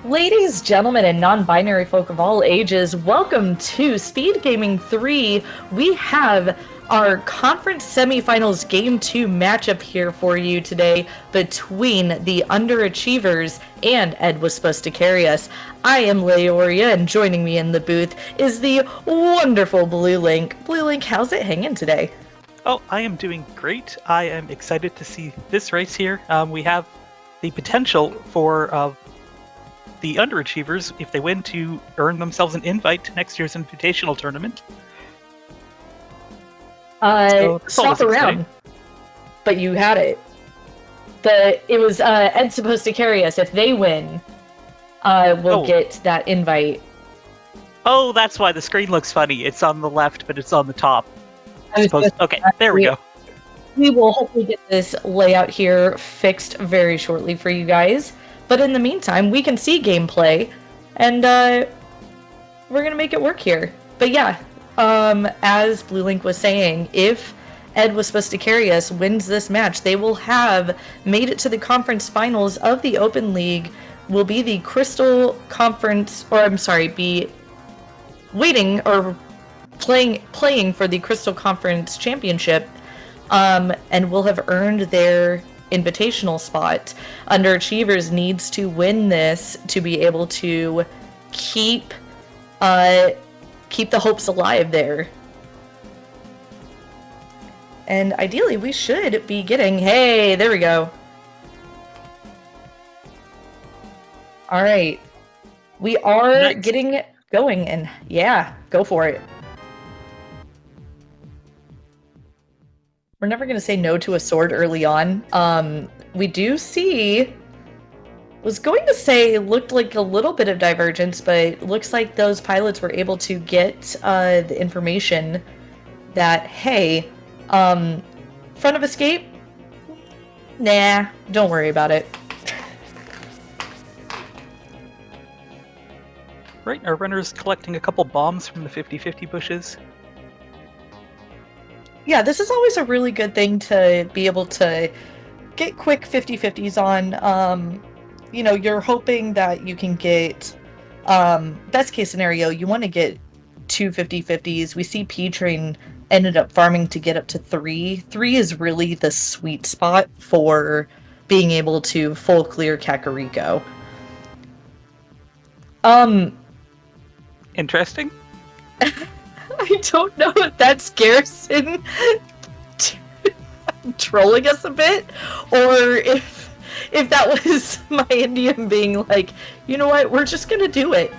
Ladies, gentlemen, and non-binary folk of all ages, welcome to SpeedGaming 3. We have our conference semifinals game 2 matchup here for you today between the Underachievers and Ed Was Supposed to Carry Us. I am Leoria, and joining me in the booth is the wonderful Blue Link. Blue Link, how's it hanging today? Oh, I am doing great. I am excited to see this race here. We have the potential for the Underachievers, if they win, to earn themselves an invite to next year's Invitational Tournament. Swap around. But you had it. It was Ed Supposed to Carry Us. If they win, we'll get that invite. Oh, that's why the screen looks funny. It's on the left, but it's on the top. Okay, there we go. We will hopefully get this layout here fixed very shortly for you guys. But in the meantime, we can see gameplay, and we're going to make it work here. But yeah, as Blue Link was saying, if Ed Was Supposed to Carry Us wins this match, they will have made it to the conference finals of the Open League, will be the Crystal Conference, or I'm sorry, be waiting or playing for the Crystal Conference Championship, and will have earned their invitational spot. Underachievers needs to win this to be able to keep the hopes alive there. And ideally, we should be getting... Hey, there we go. All right. We are getting going, and yeah, go for it. We're never going to say no to a sword early on. We do see... Was going to say looked like a little bit of divergence, but looks like those pilots were able to get the information that, hey, front of escape? Nah, don't worry about it. Right, our runner's collecting a couple bombs from the 50-50 bushes. Yeah, this is always a really good thing to be able to get quick 50-50s on. You know, you're hoping that you can get, best case scenario, you want to get 2 50-50s. We see P-Train ended up farming to get up to 3. 3 is really the sweet spot for being able to full clear Kakariko. Interesting. I don't know if that's Garrison trolling us a bit, or if that was my Indian being like, you know what, we're just gonna do it.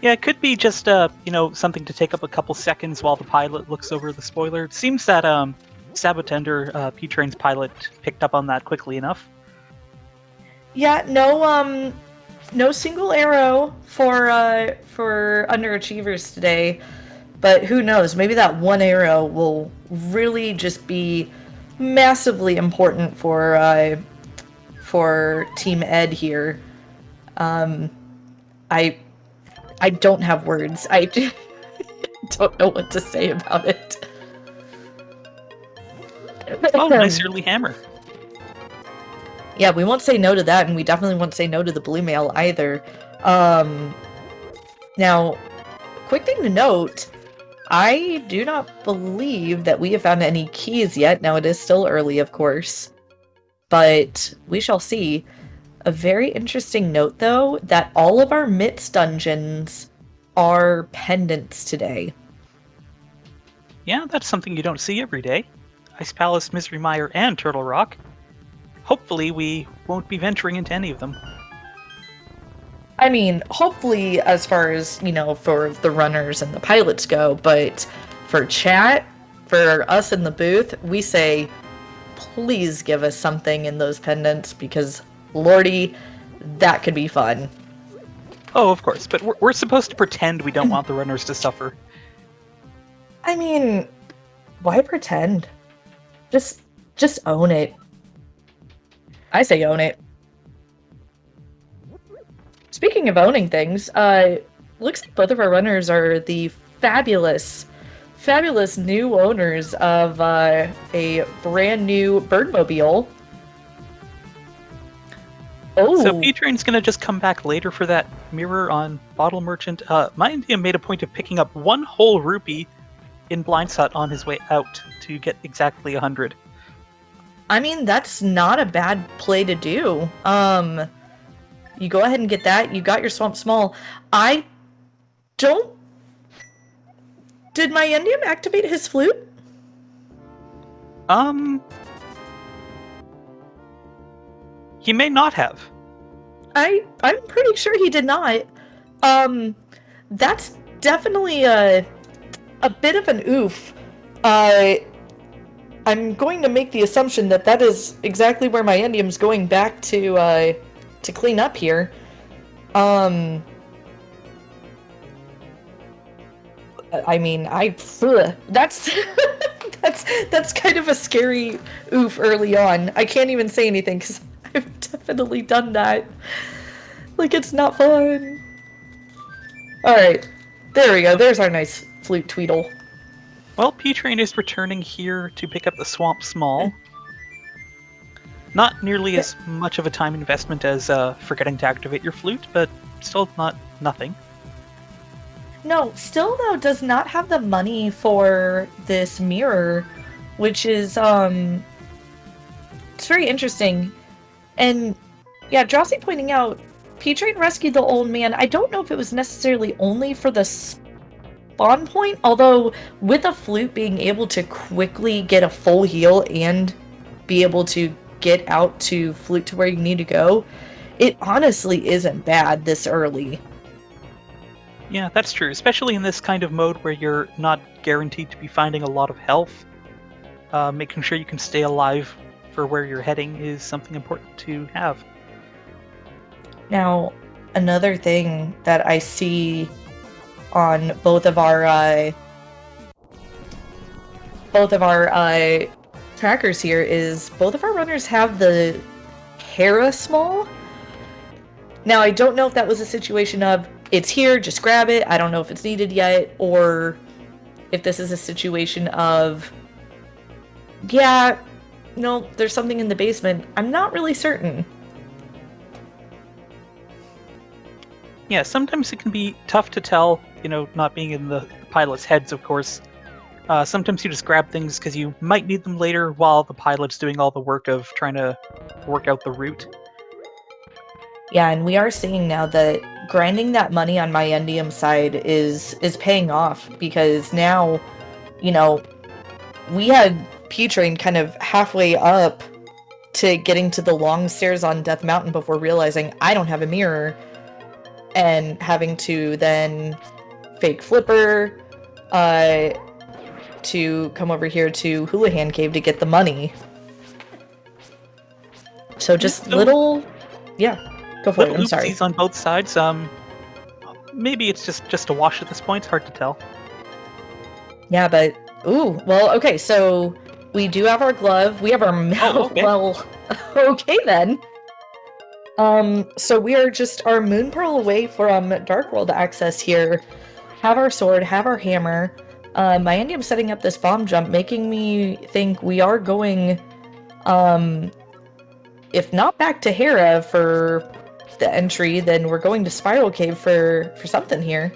Yeah, it could be just something to take up a couple seconds while the pilot looks over the spoiler. It seems that Sabotender, P-Train's pilot, picked up on that quickly enough. Yeah, no single arrow for Underachievers today, but who knows? Maybe that one arrow will really just be massively important for Team Ed here. I don't have words. I don't know what to say about it. Oh, nice early hammer. Yeah, we won't say no to that, and we definitely won't say no to the blue mail either. Now, quick thing to note, I do not believe that we have found any keys yet. Now, it is still early, of course, but we shall see. A very interesting note, though, that all of our Mitts dungeons are pendants today. Yeah, that's something you don't see every day. Ice Palace, Misery Mire, and Turtle Rock. Hopefully, we won't be venturing into any of them. I mean, hopefully, as far as, for the runners and the pilots go, but for chat, for us in the booth, we say, please give us something in those pendants, because, lordy, that could be fun. Oh, of course, but we're supposed to pretend we don't want the runners to suffer. I mean, why pretend? Just own it. I say own it. Speaking of owning things, looks like both of our runners are the fabulous new owners of a brand new Birdmobile. So Oh, P-Train's gonna just come back later for that mirror on Bottle Merchant. My Indian made a point of picking up one whole rupee in Blindsot on his way out to get exactly 100. I mean, that's not a bad play to do. You go ahead and get that. You got your Swamp Small. I don't... Did my Endium activate his flute? He may not have. I'm pretty sure he did not. That's definitely a bit of an oof. I'm going to make the assumption that that is exactly where my Endium's going back to clean up here. I mean, that's that's kind of a scary oof early on. I can't even say anything because I've definitely done that. Like, it's not fun. Alright, there we go. There's our nice flute Tweedle. Well, P-Train is returning here to pick up the Swamp Small. Not nearly as much of a time investment as forgetting to activate your flute, but still not nothing. No, still though does not have the money for this mirror, which is it's very interesting. And yeah, Jossie pointing out P-Train rescued the old man. I don't know if it was necessarily only for the spawn point, although with a flute being able to quickly get a full heal and be able to get out to flute to where you need to go, it honestly isn't bad this early. Yeah, that's true, especially in this kind of mode where you're not guaranteed to be finding a lot of health. Making sure you can stay alive for where you're heading is something important to have. Now, another thing that I see on both of our trackers here is both of our runners have the Hera Small. Now, I don't know if that was a situation of it's here, just grab it. I don't know if it's needed yet, or if this is a situation of, yeah, no, there's something in the basement. I'm not really certain. Yeah, sometimes it can be tough to tell, not being in the pilot's heads, of course. Sometimes you just grab things because you might need them later while the pilot's doing all the work of trying to work out the route. Yeah, and we are seeing now that grinding that money on my Endium side is paying off, because now, we had P-Train kind of halfway up to getting to the long stairs on Death Mountain before realizing I don't have a mirror, and having to then fake Flipper to come over here to Houlihan Cave to get the money. So just little... Yeah, go for it, I'm sorry. Oopsies on both sides. Maybe it's just a wash at this point, it's hard to tell. Yeah, but... Ooh, well, okay, so we do have our glove, we have our... okay. Well, okay then. So we are just our Moon Pearl away from Dark World access here. Have our sword, have our hammer. My Endium setting up this bomb jump, making me think we are going, if not back to Hera for the entry, then we're going to Spiral Cave for something here.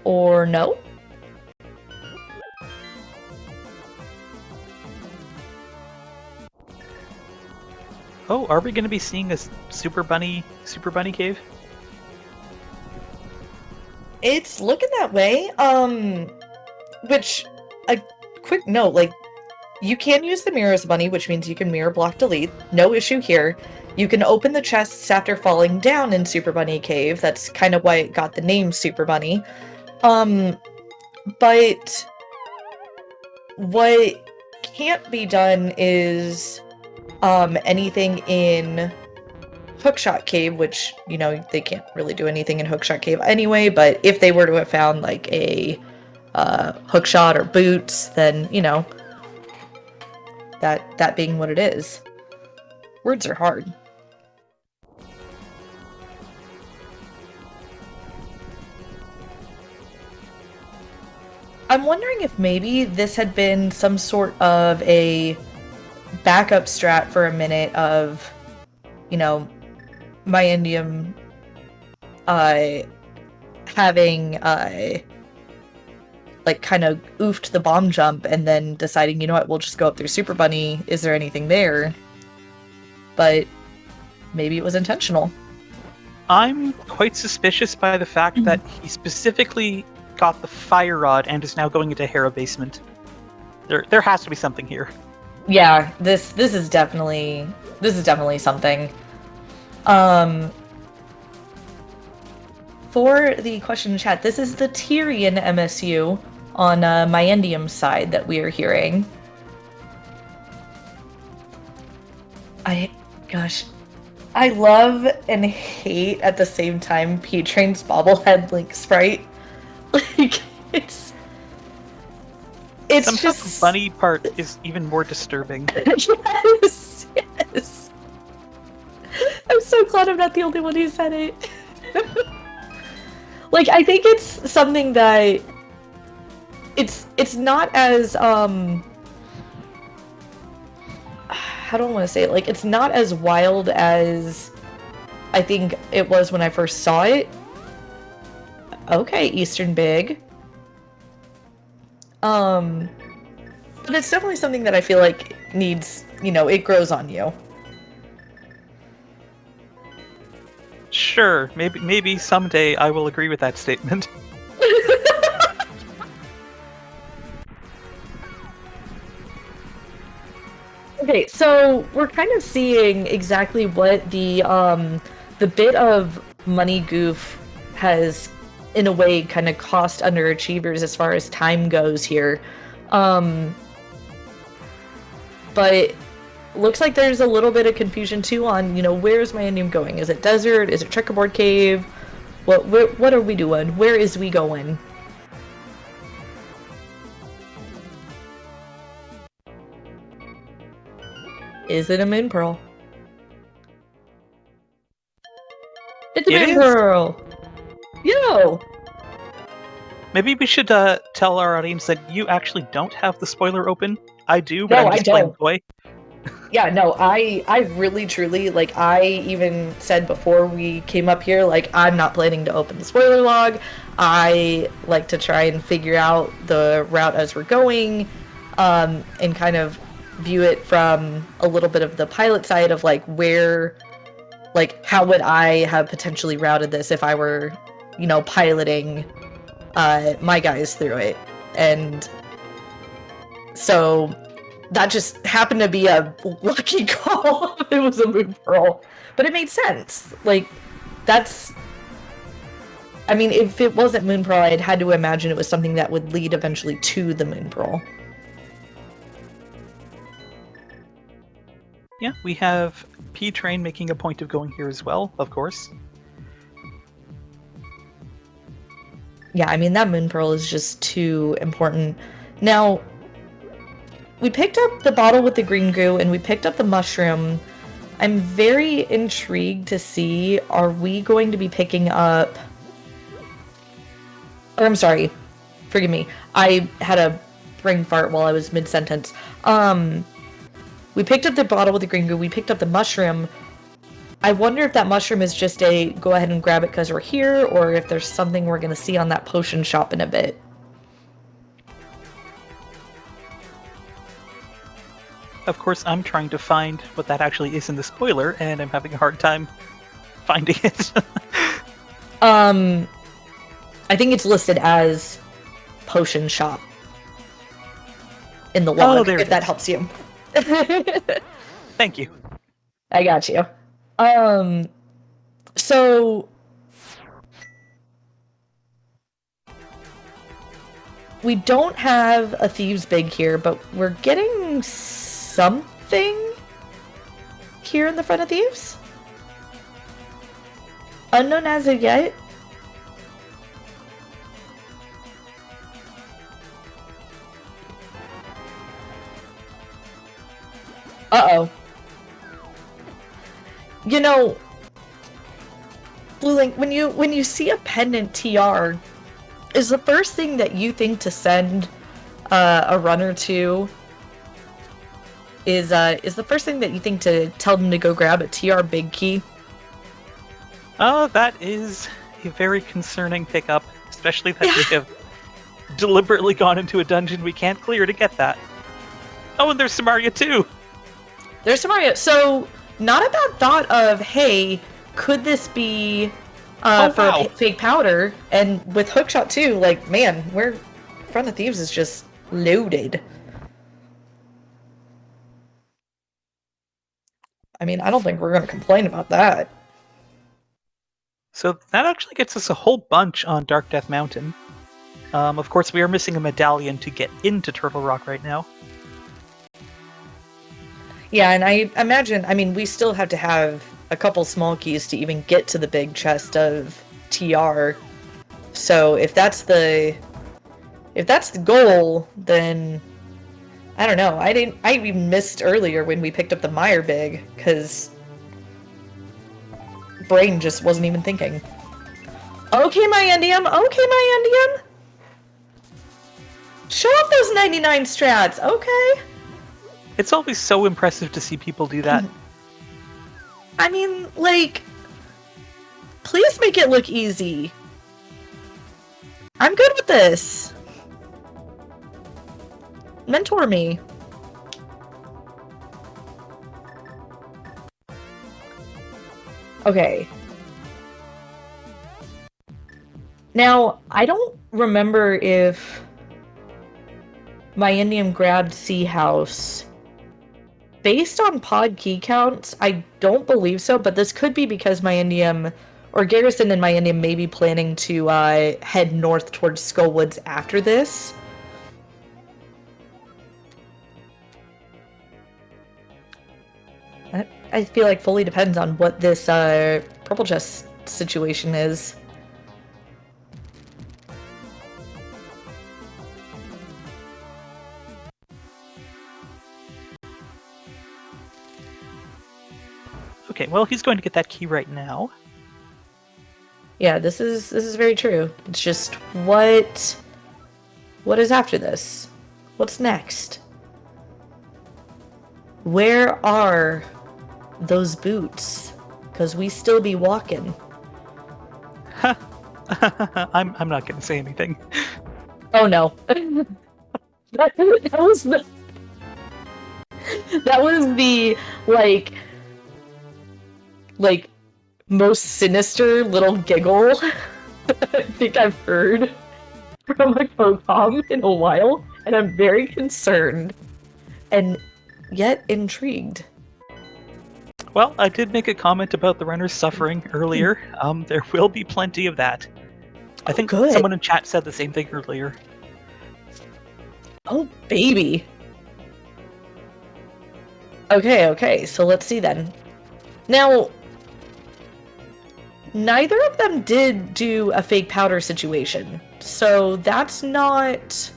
Or no? Oh, are we going to be seeing a Super Bunny cave? It's looking that way. Which, a quick note, like, you can use the mirror as money, which means you can mirror block delete. No issue here. You can open the chests after falling down in Super Bunny Cave. That's kind of why it got the name Super Bunny. But what can't be done is anything in Hookshot Cave, which, they can't really do anything in Hookshot Cave anyway, but if they were to have found, like, a hookshot or boots, then, that being what it is. Words are hard. I'm wondering if maybe this had been some sort of a backup strat for a minute of, you know, my Indium having like kind of oofed the bomb jump and then deciding, you know what, we'll just go up through Super Bunny. Is there anything there? But maybe it was intentional. I'm quite suspicious by the fact that he specifically got the fire rod and is now going into Hera basement. There has to be something here. Yeah, this is definitely something. For the question in chat, this is the Tyrian MSU on my Endium side that we are hearing. Gosh, I love and hate at the same time P-Train's bobblehead Link sprite. Like, it's Sometimes just... the funny part is even more disturbing. Yes, yes. I'm so glad I'm not the only one who said it. Like, I think it's something that it's not as how do I want to say it? Like, it's not as wild as I think it was when I first saw it. Okay, Eastern Big. But it's definitely something that I feel like needs, you know, it grows on you. Sure, maybe someday I will agree with that statement. Okay, so we're kind of seeing exactly what the bit of money goof has, in a way, kind of cost Underachievers as far as time goes here. But looks like there's a little bit of confusion too on, you know, where's my Endium going? Is it desert? Is it checkerboard cave? What are we doing? Where is we going? Is it a moon pearl? It's a moon pearl! Yo! Maybe we should tell our audience that you actually don't have the spoiler open. I do, but No, I'm just I playing don't. coy. Yeah, no, I really truly, like, I even said before we came up here, like, I'm not planning to open the spoiler log. I like to try and figure out the route as we're going, and kind of view it from a little bit of the pilot side of, like, where, like, how would I have potentially routed this if I were, you know, piloting my guys through it. And so that just happened to be a lucky call. It was a moon pearl, but it made sense. Like, that's, I mean, if it wasn't moon pearl, I'd had to imagine it was something that would lead eventually to the moon pearl. Yeah, we have P-Train making a point of going here as well, of course. Yeah, I mean, that moon pearl is just too important. Now, we picked up the bottle with the green goo, and we picked up the mushroom. I'm very intrigued to see, are we going to be picking up... Or, I'm sorry, forgive me. I had a brain fart while I was mid-sentence. We picked up the bottle with the green goo, we picked up the mushroom. I wonder if that mushroom is just a go ahead and grab it because we're here, or if there's something we're going to see on that potion shop in a bit. Of course, I'm trying to find what that actually is in the spoiler, and I'm having a hard time finding it. I think it's listed as potion shop in the log, if that helps you. Thank you. I got you. So we don't have a Thieves Big here, but we're getting something here in the front of Thieves. Unknown as of yet. Uh-oh. You know, Blue Link, when you see a pendant TR, is the first thing that you think to send a runner to is the first thing that you think to tell them to go grab a TR big key? That is a very concerning pickup, especially that we have deliberately gone into a dungeon we can't clear to get that. Oh, and there's Samaria too! There's Samaria. So, not a bad thought of, hey, could this be a fake powder? And with Hookshot too, like, man, Front of Thieves is just loaded. I mean, I don't think we're going to complain about that. So that actually gets us a whole bunch on Dark Death Mountain. Of course, we are missing a medallion to get into Turtle Rock right now. Yeah, and I imagine, I mean, we still have to have a couple small keys to even get to the big chest of TR. So if that's the goal, then I don't know. I even missed earlier when we picked up the Meyer Big, because brain just wasn't even thinking. Okay, my Endium. Okay, my Endium. Show off those 99 strats. Okay. It's always so impressive to see people do that. I mean, like, please make it look easy. I'm good with this. Mentor me. Okay. Now, I don't remember if my Indian grabbed Sea House. Based on pod key counts, I don't believe so, but this could be because my Indium, or Garrison and my Indium may be planning to head north towards Skullwoods after this. I feel like fully depends on what this purple chest situation is. Okay, well, he's going to get that key right now. Yeah, this is very true. It's just what is after this? What's next? Where are those boots? 'Cause we still be walking. I'm not going to say anything. Oh no. that was the like most sinister little giggle I think I've heard from a co-com in a while, and I'm very concerned and yet intrigued. Well, I did make a comment about the runners suffering earlier. There will be plenty of that. I think someone in chat said the same thing earlier. Oh, baby. Okay, so let's see then. Now, neither of them did do a fake powder situation, so that's not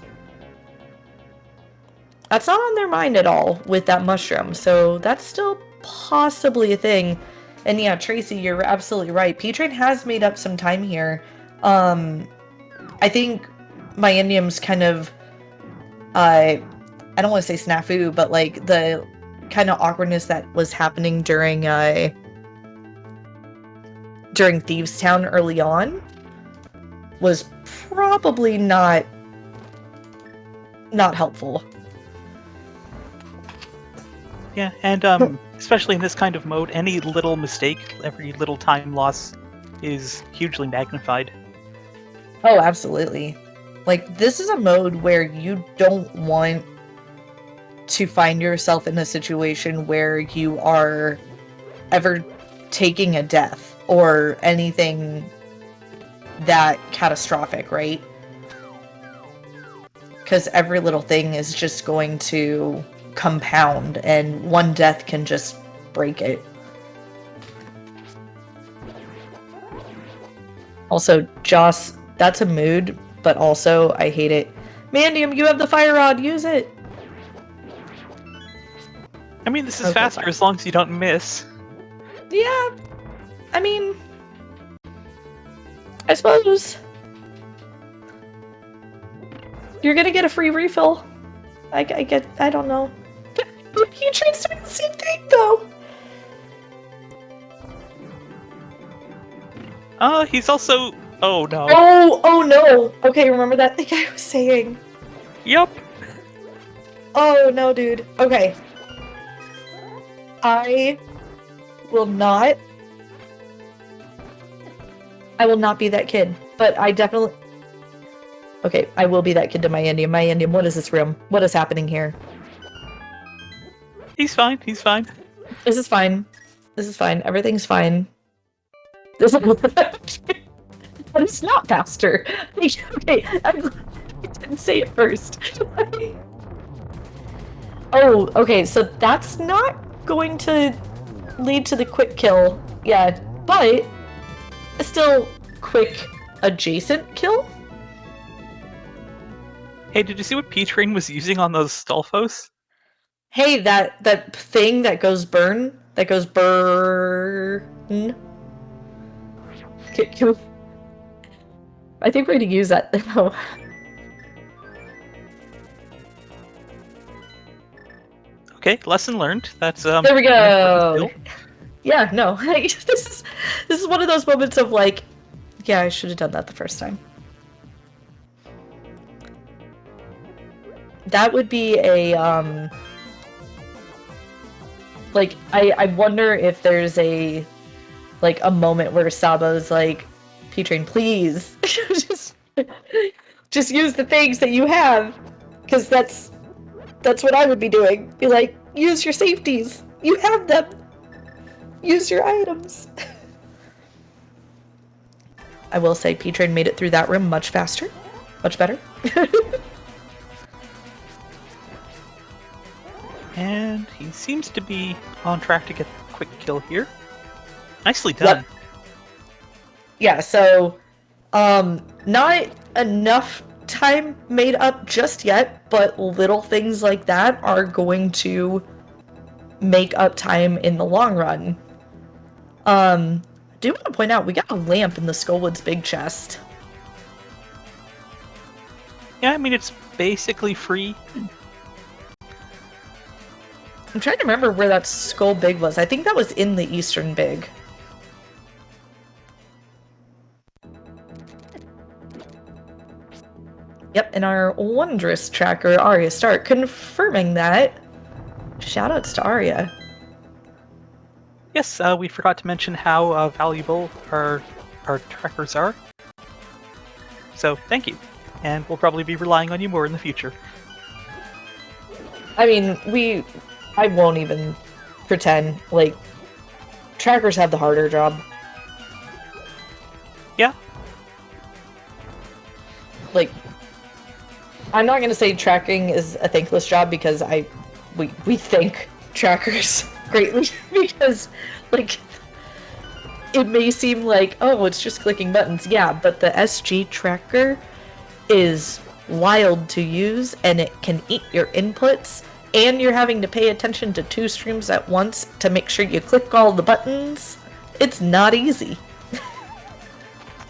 on their mind at all with that mushroom, so that's still possibly a thing. And yeah, Tracy, you're absolutely right. P-Train has made up some time here. I think my Indium's kind of, I don't want to say snafu, but like the kind of awkwardness that was happening during Thieves Town early on was probably not helpful. Yeah, and especially in this kind of mode, any little mistake, every little time loss is hugely magnified. Oh, absolutely. Like, this is a mode where you don't want to find yourself in a situation where you are ever taking a death or anything that catastrophic, right? Because every little thing is just going to compound, and one death can just break it. Also, Joss, that's a mood, but also I hate it. Mandium, you have the fire rod, use it! I mean, this is faster as long as you don't miss. Yeah, I mean, I suppose. You're gonna get a free refill. I don't know. P-Train's doing the same thing, though. He's also... Oh, no. Oh no. Okay, remember that thing I was saying? Yep. Oh no, dude. Okay. I will not be that kid, but I definitely... Okay, I will be that kid to my Indian. My Indian, what is this room? What is happening here? He's fine. He's fine. This is fine. This is fine. Everything's fine. This is... But it's not faster. Okay, I didn't say it first. Oh, okay, so that's not going to lead to the quick kill yet, but still quick adjacent kill? Hey, did you see what P-Train was using on those Stolfos? Hey, that thing that goes burn? That goes burn? I think we're gonna use that. No. Okay, lesson learned. That's There we go. Yeah, no. This is one of those moments of like, yeah, I should have done that the first time. That would be a like I wonder if there's a moment where Sabo's like, P-Train, please just use the things that you have, because that's what I would be doing. Be like, use your safeties. You have them. Use your items. I will say P-Train made it through that room much faster. Much better. And he seems to be on track to get the quick kill here. Nicely done. Yep. Yeah, so not enough time made up just yet, but little things like that are going to make up time in the long run. I do want to point out we got a lamp in the Skullwood's big chest. Yeah, I mean, it's basically free. I'm trying to remember where that Skull Big was. I think that was in the Eastern Big. Yep, and our wondrous tracker, Arya Stark, confirming that. Shoutouts to Arya. Yes, we forgot to mention how valuable our trackers are. So, thank you. And we'll probably be relying on you more in the future. I mean, I won't even pretend, like, trackers have the harder job. Yeah. Like, I'm not gonna say tracking is a thankless job, because we thank trackers greatly, because, like, it may seem like, oh, it's just clicking buttons. Yeah, but the SG tracker is wild to use, and it can eat your inputs, and you're having to pay attention to 2 streams at once to make sure you click all the buttons. It's not easy.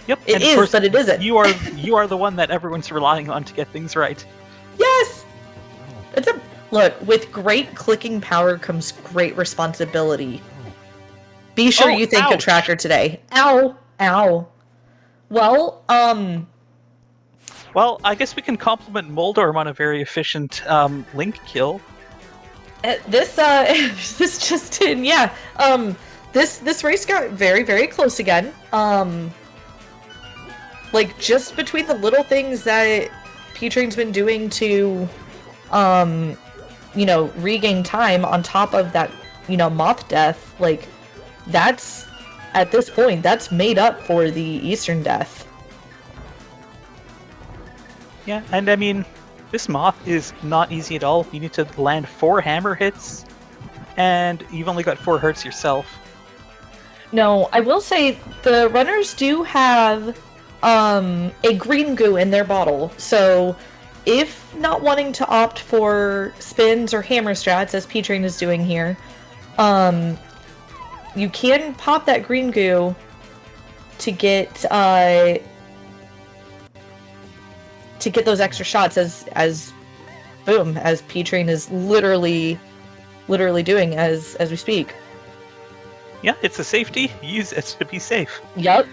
Yep. It is, but it isn't. You are the one that everyone's relying on to get things right. Yes! Look, with great clicking power comes great responsibility. Be sure you thank a tracker today. Ow! Ow. Well, Well, I guess we can compliment Moldorm on a very efficient link kill. This just in, yeah. This race got very, very close again. Like, just between the little things that P-Train's been doing to, you know, regain time on top of that, you know, moth death, like, that's, at this point, that's made up for the Eastern death. Yeah, and I mean, this moth is not easy at all. You need to land 4 hammer hits, and you've only got 4 hurts yourself. No, I will say the runners do have a green goo in their bottle, so if not wanting to opt for spins or hammer strats, as P-Train is doing here, you can pop that green goo to get to get those extra shots as boom, as P-Train is literally doing as we speak. Yeah, it's a safety. Use it to be safe. Yep.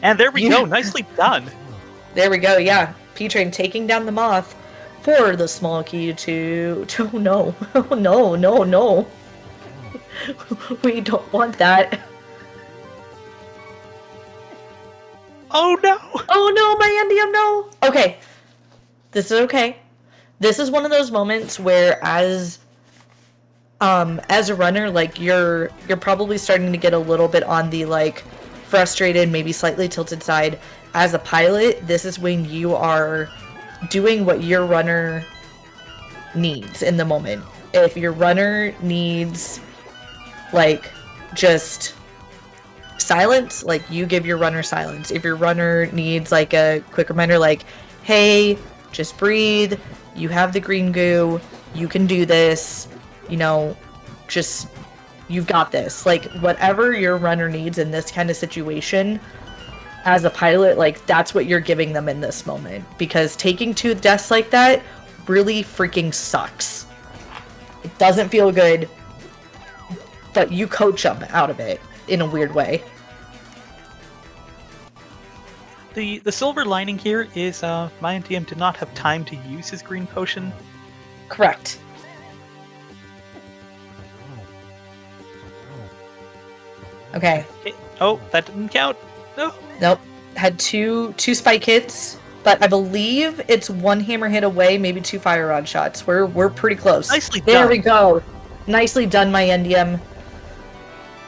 And there we go. Nicely done. There we go. Yeah, P-Train taking down the moth for the small key to. Oh no! Oh no! No! No! We don't want that. Oh no! Oh no, my Endium, no! Okay. This is okay. This is one of those moments where as a runner, like you're probably starting to get a little bit on the like frustrated, maybe slightly tilted side. As a pilot, this is when you are doing what your runner needs in the moment. If your runner needs like just silence, like you give your runner silence. If your runner needs like a quick reminder like, hey, just breathe, you have the green goo, you can do this, you know, just you've got this. Like whatever your runner needs in this kind of situation, as a pilot, like that's what you're giving them in this moment, because taking 2 deaths like that really freaking sucks. It doesn't feel good, but you coach them out of it in a weird way. The silver lining here is my DM did not have time to use his green potion. Correct. Okay. Oh, that didn't count. No. Nope. Had two spike hits, but I believe it's 1 hammer hit away, maybe 2 fire rod shots. We're pretty close. Nicely there done. We go. Nicely done, my Endium.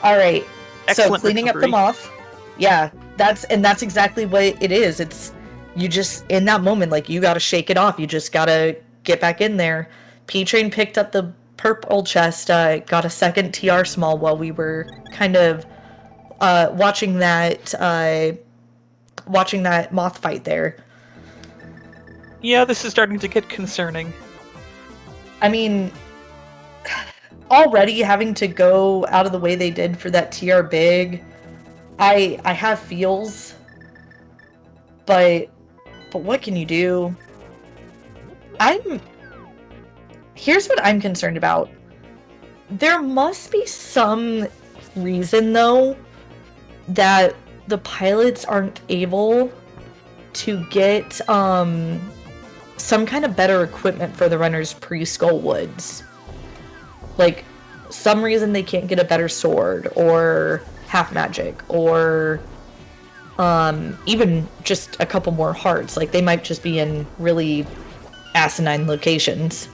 All right. Excellent so cleaning recovery. up the moth. Yeah, that's exactly what it is. It's you just in that moment, like you got to shake it off. You just got to get back in there. P-Train picked up the purple chest, got a second TR small while we were kind of watching that moth fight there. Yeah, this is starting to get concerning. I mean, already having to go out of the way they did for that TR big, I have feels, but what can you do? Here's what I'm concerned about. There must be some reason though that the pilots aren't able to get some kind of better equipment for the runners pre-Skull Woods. Like, some reason they can't get a better sword, or half magic, or even just a couple more hearts. Like, they might just be in really asinine locations.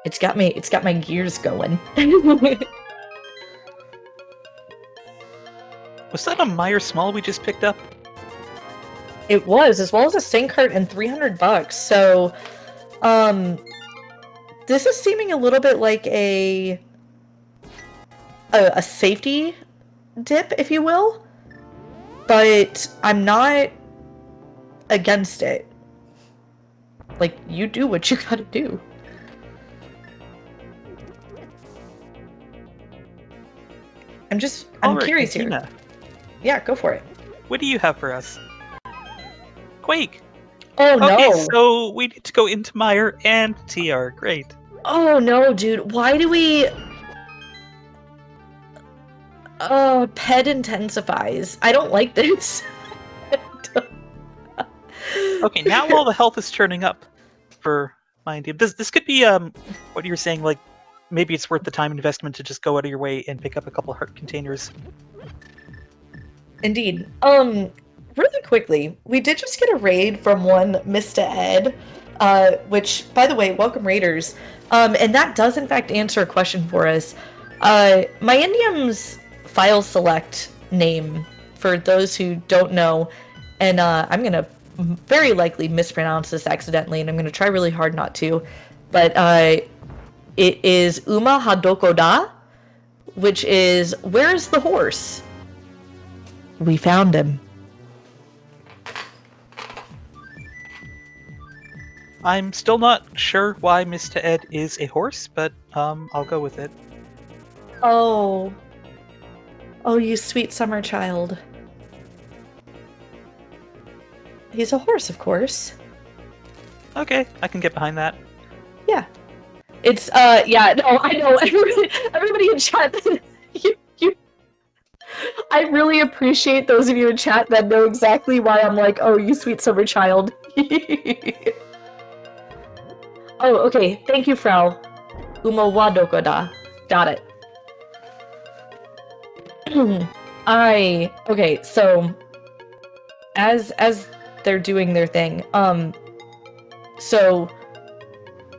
It's got my gears going. Was that a Meyer Small we just picked up? It was, as well as a sink cart and $300. So, this is seeming a little bit like a safety dip, if you will. But I'm not against it. Like, you do what you gotta do. I'm curious Cantina. here. Yeah, go for it. What do you have for us? Quake! Oh no! Okay, so we need to go into Meyer and TR. Great. Oh no, dude. Why do we... Oh, pet intensifies. I don't like this. Okay, now all the health is turning up for my team. This could be what you're saying, like maybe it's worth the time investment to just go out of your way and pick up a couple heart containers. Indeed. Really quickly, we did just get a raid from one Mr. Ed, which, by the way, welcome raiders. And that does in fact answer a question for us. My Indium's file select name, for those who don't know, and I'm gonna very likely mispronounce this accidentally, and I'm gonna try really hard not to, but it is Uma Hadokoda, which is, where's the horse? We found him. I'm still not sure why Mr. Ed is a horse, but I'll go with it. Oh. Oh, you sweet summer child. He's a horse, of course. Okay, I can get behind that. Yeah. It's, yeah, no, I know. Everybody in chat, you, I really appreciate those of you in chat that know exactly why I'm like, oh, you sweet summer child. Oh, okay. Thank you, Frau. Umawadokoda. Got it. Okay, so as they're doing their thing, so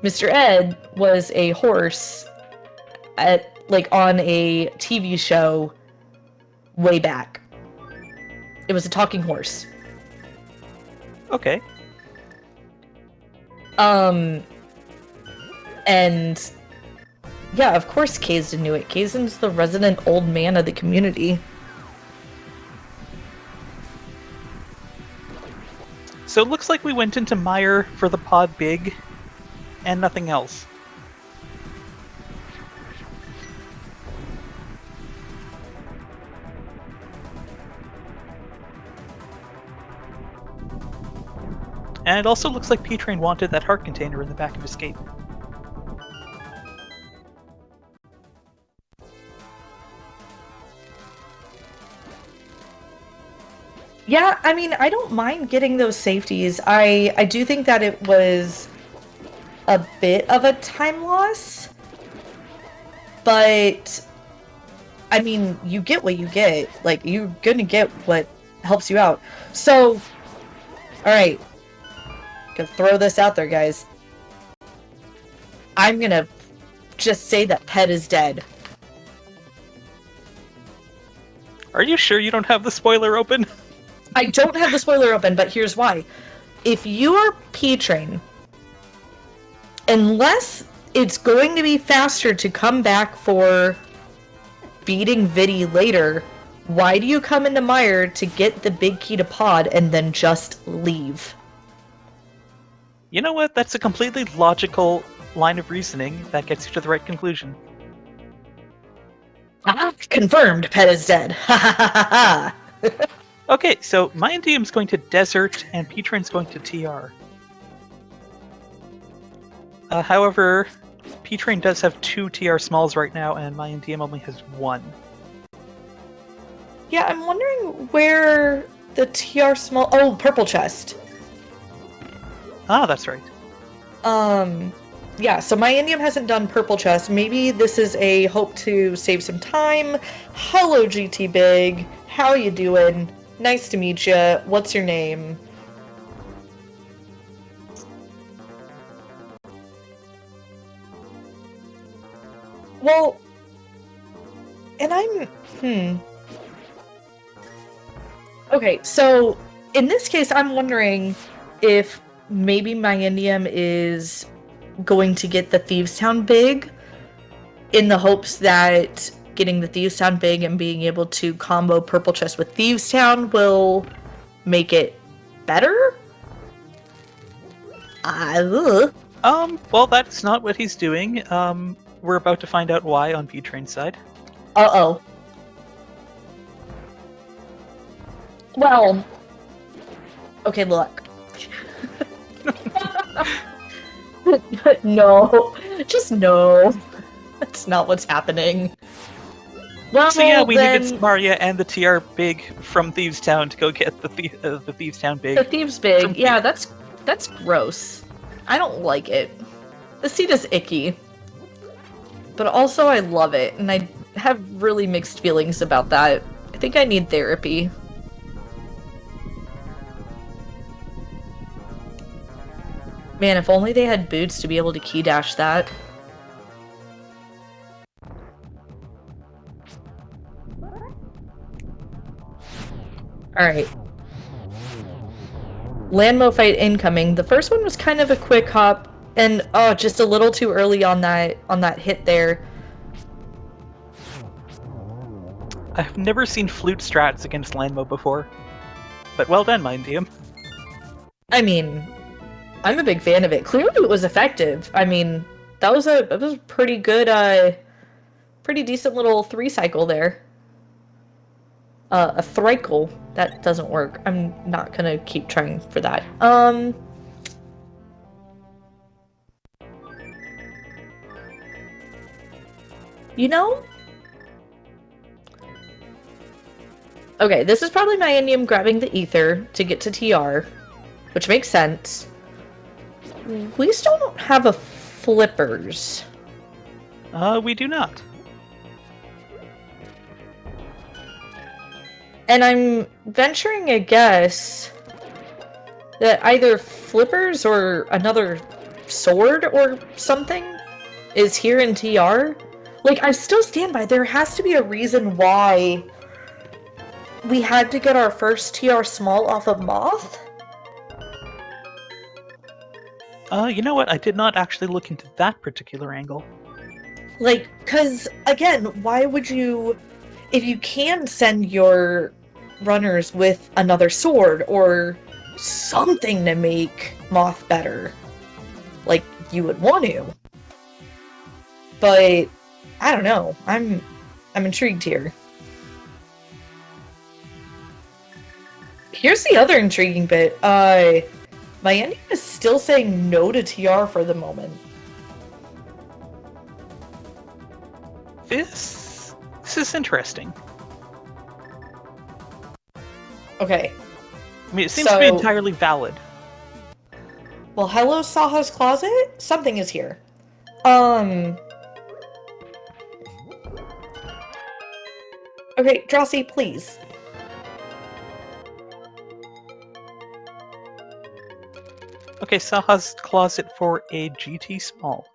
Mr. Ed was a horse at on a TV show way back. It was a talking horse. Okay. And yeah, of course Kazin knew it. Kazin's the resident old man of the community. So it looks like we went into Mire for the pod big and nothing else. And it also looks like P-Train wanted that heart container in the back of his cape. Yeah, I mean, I don't mind getting those safeties. I do think that it was a bit of a time loss, but I mean, you get what you get. Like, you're gonna get what helps you out. So, alright. Gonna throw this out there, guys. I'm gonna just say that Pet is dead. Are you sure you don't have the spoiler open? I don't have the spoiler open, but here's why. If you are P-Train, unless it's going to be faster to come back for beating Viddy later, why do you come into Mire to get the big key to pod and then just leave? You know what? That's a completely logical line of reasoning that gets you to the right conclusion. Ah, confirmed, Pet is dead. Ha ha ha ha. Okay, so my Indium's going to Desert and P-Train's going to TR. However, P-Train does have 2 TR smalls right now, and my Indium only has 1. Yeah, I'm wondering where the TR small... Oh, purple chest. Ah, that's right. Yeah, so my Indium hasn't done purple chest. Maybe this is a hope to save some time. Hello, GT Big. How you doing? Nice to meet you. What's your name? Well, and Okay, so in this case, I'm wondering if maybe my Indium is going to get the Thieves Town big in the hopes that getting the Thieves Town big and being able to combo purple chest with Thieves Town will make it better? Well, that's not what he's doing. We're about to find out why on P-Train's side. Uh-oh. Well, okay, look. No, just no. That's not what's happening. Well, So yeah, we then, needed Samaria and the TR big from Thieves Town to go get the Thieves Town big. the Thieves big. Yeah, that's gross. I don't like it. The seed is icky. But also I love it, and I have really mixed feelings about that. I think I need therapy. Man, if only they had boots to be able to key dash that. Alright. Landmo fight incoming. The first one was kind of a quick hop, and oh, just a little too early on that hit there. I've never seen flute strats against Landmo before. But well done, my Indium. I mean, I'm a big fan of it. Clearly it was effective. I mean, that was a pretty good, pretty decent little 3 cycle there. A thrikel. That doesn't work. I'm not gonna keep trying for that. You know? Okay, this is probably my Indium grabbing the ether to get to TR, which makes sense. We still don't have a flippers. We do not. And I'm venturing a guess that either flippers or another sword or something is here in TR. Like, I still stand by, there has to be a reason why we had to get our first TR small off of Moth. You know what? I did not actually look into that particular angle. Like, because, again, why would you... If you can send your runners with another sword or something to make Moth better, like, you would want to. But, I don't know. I'm intrigued here. Here's the other intriguing bit. My ending is still saying no to TR for the moment. This is interesting. Okay. I mean, it seems to be entirely valid. Well, hello, Saha's Closet? Something is here. Okay, Drosy, please. Okay, Saha's Closet for a GT small.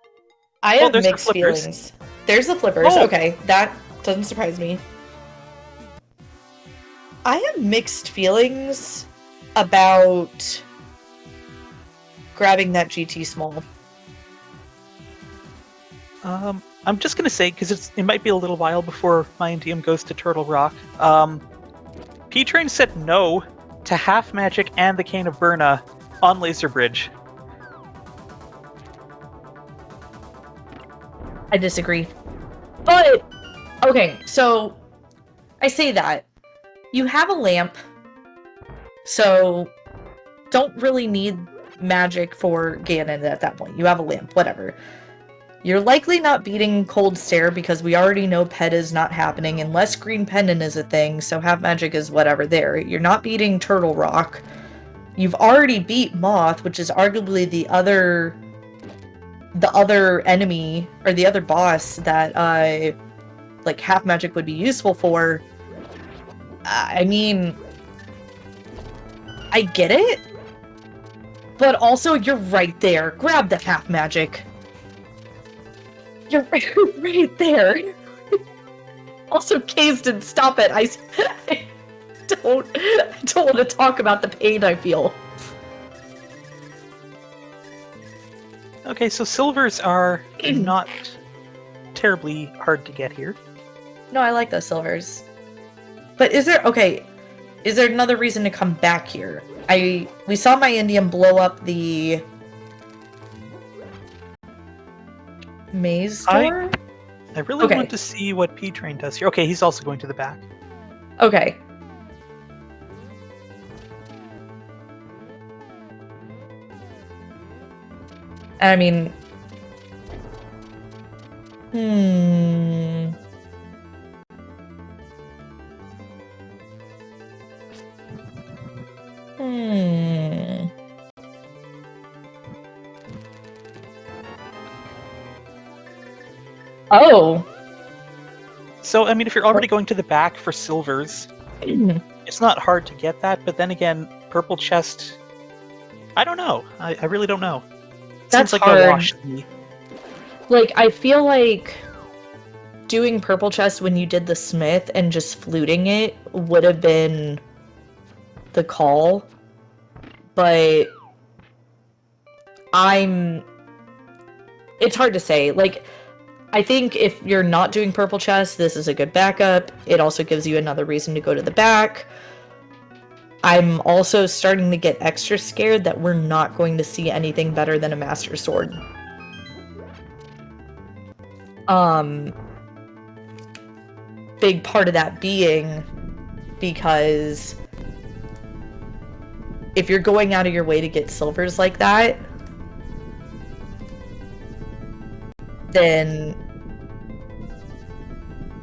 I have mixed feelings. There's the flippers. Oh. Okay, that doesn't surprise me. I have mixed feelings about grabbing that GT small. I'm just gonna say, because it might be a little while before my Indium goes to Turtle Rock. P-Train said no to Half Magic and the Cane of Berna on Laser Bridge. I disagree. But, okay, so I say that. You have a lamp, so don't really need magic for Ganon at that point. You have a lamp, whatever. You're likely not beating Cold Stare because we already know Pet is not happening unless Green Pendant is a thing, so Half Magic is whatever there. You're not beating Turtle Rock. You've already beat Moth, which is arguably the other enemy, or the other boss that, like, Half Magic would be useful for. I mean, I get it, but also you're right there. Grab the Half Magic. You're right there. Also, Kaysden, stop it. I don't want to talk about the pain I feel. Okay, so silvers are not terribly hard to get here. No, I like those silvers. But is there another reason to come back here? We saw my Indium blow up the maze door? I really want to see what P-Train does here. Okay, he's also going to the back. Okay. I mean... Oh. So, I mean, if you're already going to the back for silvers, it's not hard to get that, but then again, purple chest... I don't know. I really don't know. That's seems like hard. a wash to me. Like, I feel like doing purple chest when you did the smith and just fluting it would have been the call, but it's hard to say. Like, I think if you're not doing purple chest, this is a good backup. It also gives you another reason to go to the back. I'm also starting to get extra scared that we're not going to see anything better than a Master Sword. Big part of that being because if you're going out of your way to get silvers like that, then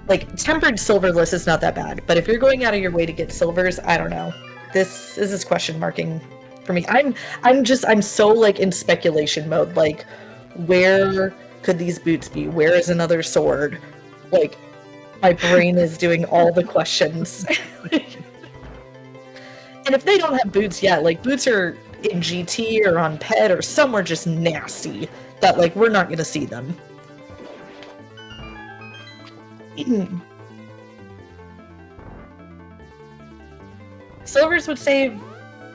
like tempered silverless is not that bad, but if you're going out of your way to get silvers, I don't know. This is question marking for me. I'm so like in speculation mode. Like, where could these boots be? Where is another sword? Like, my brain is doing all the questions. And if they don't have boots yet, like boots are in GT or on PED or somewhere just nasty that like we're not gonna see them. Silvers would save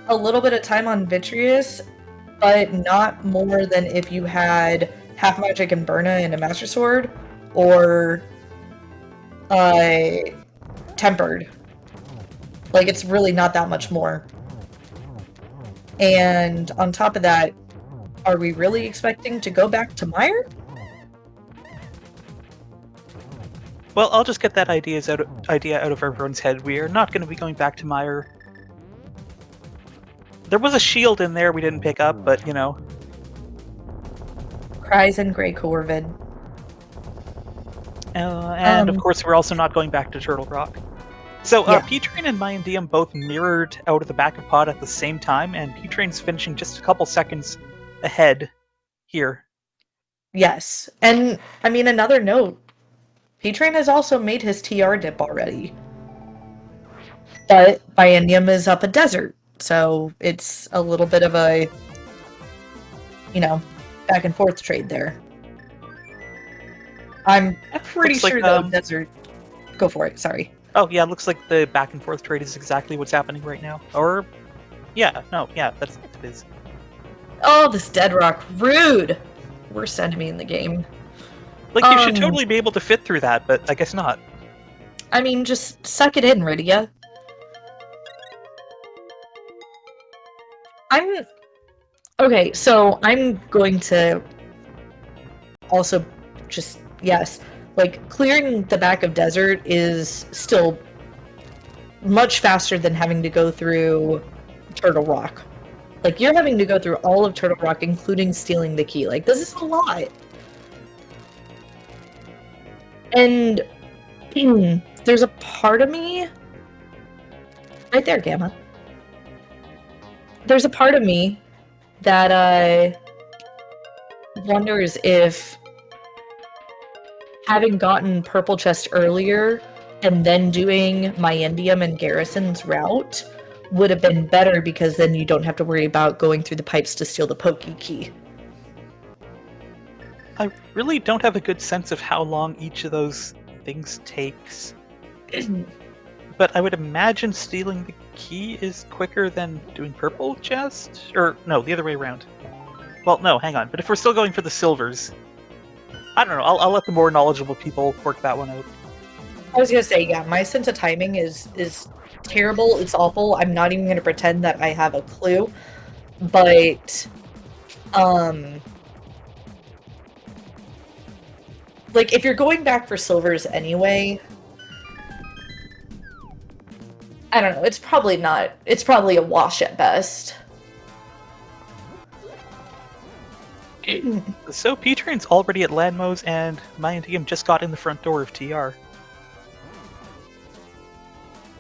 a little bit of time on Vitreous, but not more than if you had Half Magic and Burna and a Master Sword, or Tempered. Like, it's really not that much more. And on top of that, are we really expecting to go back to Meyer? Well, I'll just get that idea out of everyone's head. We are not going to be going back to Meyer. There was a shield in there we didn't pick up, but, you know. Cries and Grey Corvid. And of course, we're also not going back to Turtle Rock. So, Yeah. P-Train and Mayan Diem both mirrored out of the back of pod at the same time, and P-Train's finishing just a couple seconds ahead here. Yes. And, I mean, another note, P-Train has also made his TR dip already. But Biennium is up a desert, so it's a little bit of a, you know, back and forth trade there. I'm pretty Looks like, sure the desert... Go for it, sorry. Oh, yeah, looks like the back and forth trade is exactly what's happening right now. Or, yeah, that's what it is. Oh, this Dead Rock, rude! Worst enemy in the game. Like, you should totally be able to fit through that, but I guess not. I mean, just suck it in, Rydia. Okay, so I'm going to also just, yes, like, clearing the back of desert is still much faster than having to go through Turtle Rock. Like, you're having to go through all of Turtle Rock, including stealing the key. Like, this is a lot. And there's a part of me... Right there, Gamma. There's a part of me that wonders if having gotten Purple Chest earlier and then doing Mayendium and Garrison's route would have been better, because then you don't have to worry about going through the pipes to steal the Poke Key. I really don't have a good sense of how long each of those things takes. But I would imagine stealing the key is quicker than doing Purple Chest? Or, no, the other way around. Well, no, hang on. But if we're still going for the silvers... I don't know, I'll let the more knowledgeable people work that one out. I was gonna say, yeah, my sense of timing is terrible, it's awful. I'm not even gonna pretend that I have a clue. But, like, if you're going back for silvers anyway, I don't know, it's probably a wash at best. So P-Train's already at Landmos, and Mayan Diem just got in the front door of TR.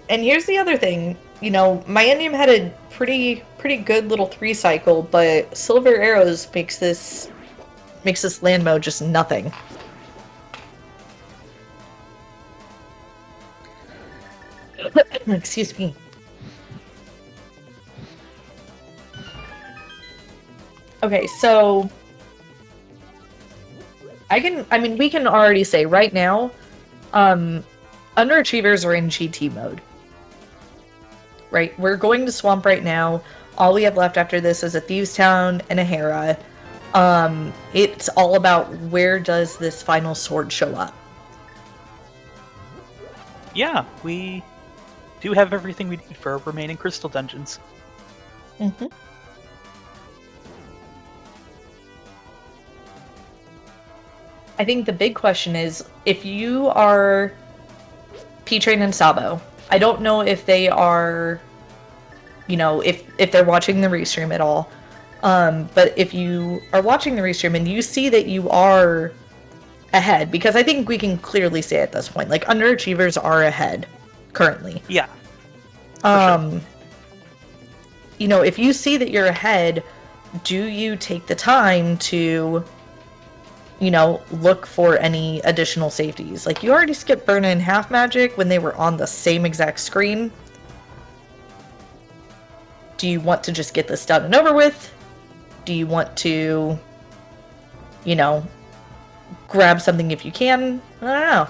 And here's the other thing, you know, Mayendium had a pretty good little 3-cycle, but Silver Arrows makes this Landmo just nothing. Excuse me. Okay, so we can already say right now, Underachievers are in GT mode. Right? We're going to Swamp right now. All we have left after this is a Thieves Town and a Hera. It's all about where does this final sword show up. Yeah, we do have everything we need for our remaining crystal dungeons. Mm-hmm. I think the big question is, if you are P-Train and Sabo, I don't know if they are, you know, if they're watching the restream at all. But if you are watching the restream and you see that you are ahead, because I think we can clearly say at this point, like, Underachievers are ahead currently. Yeah. Sure. You know, if you see that you're ahead, do you take the time to, you know, look for any additional safeties? Like, you already skipped Burn and Half Magic when they were on the same exact screen. Do you want to just get this done and over with? Do you want to, you know, grab something if you can? I don't know.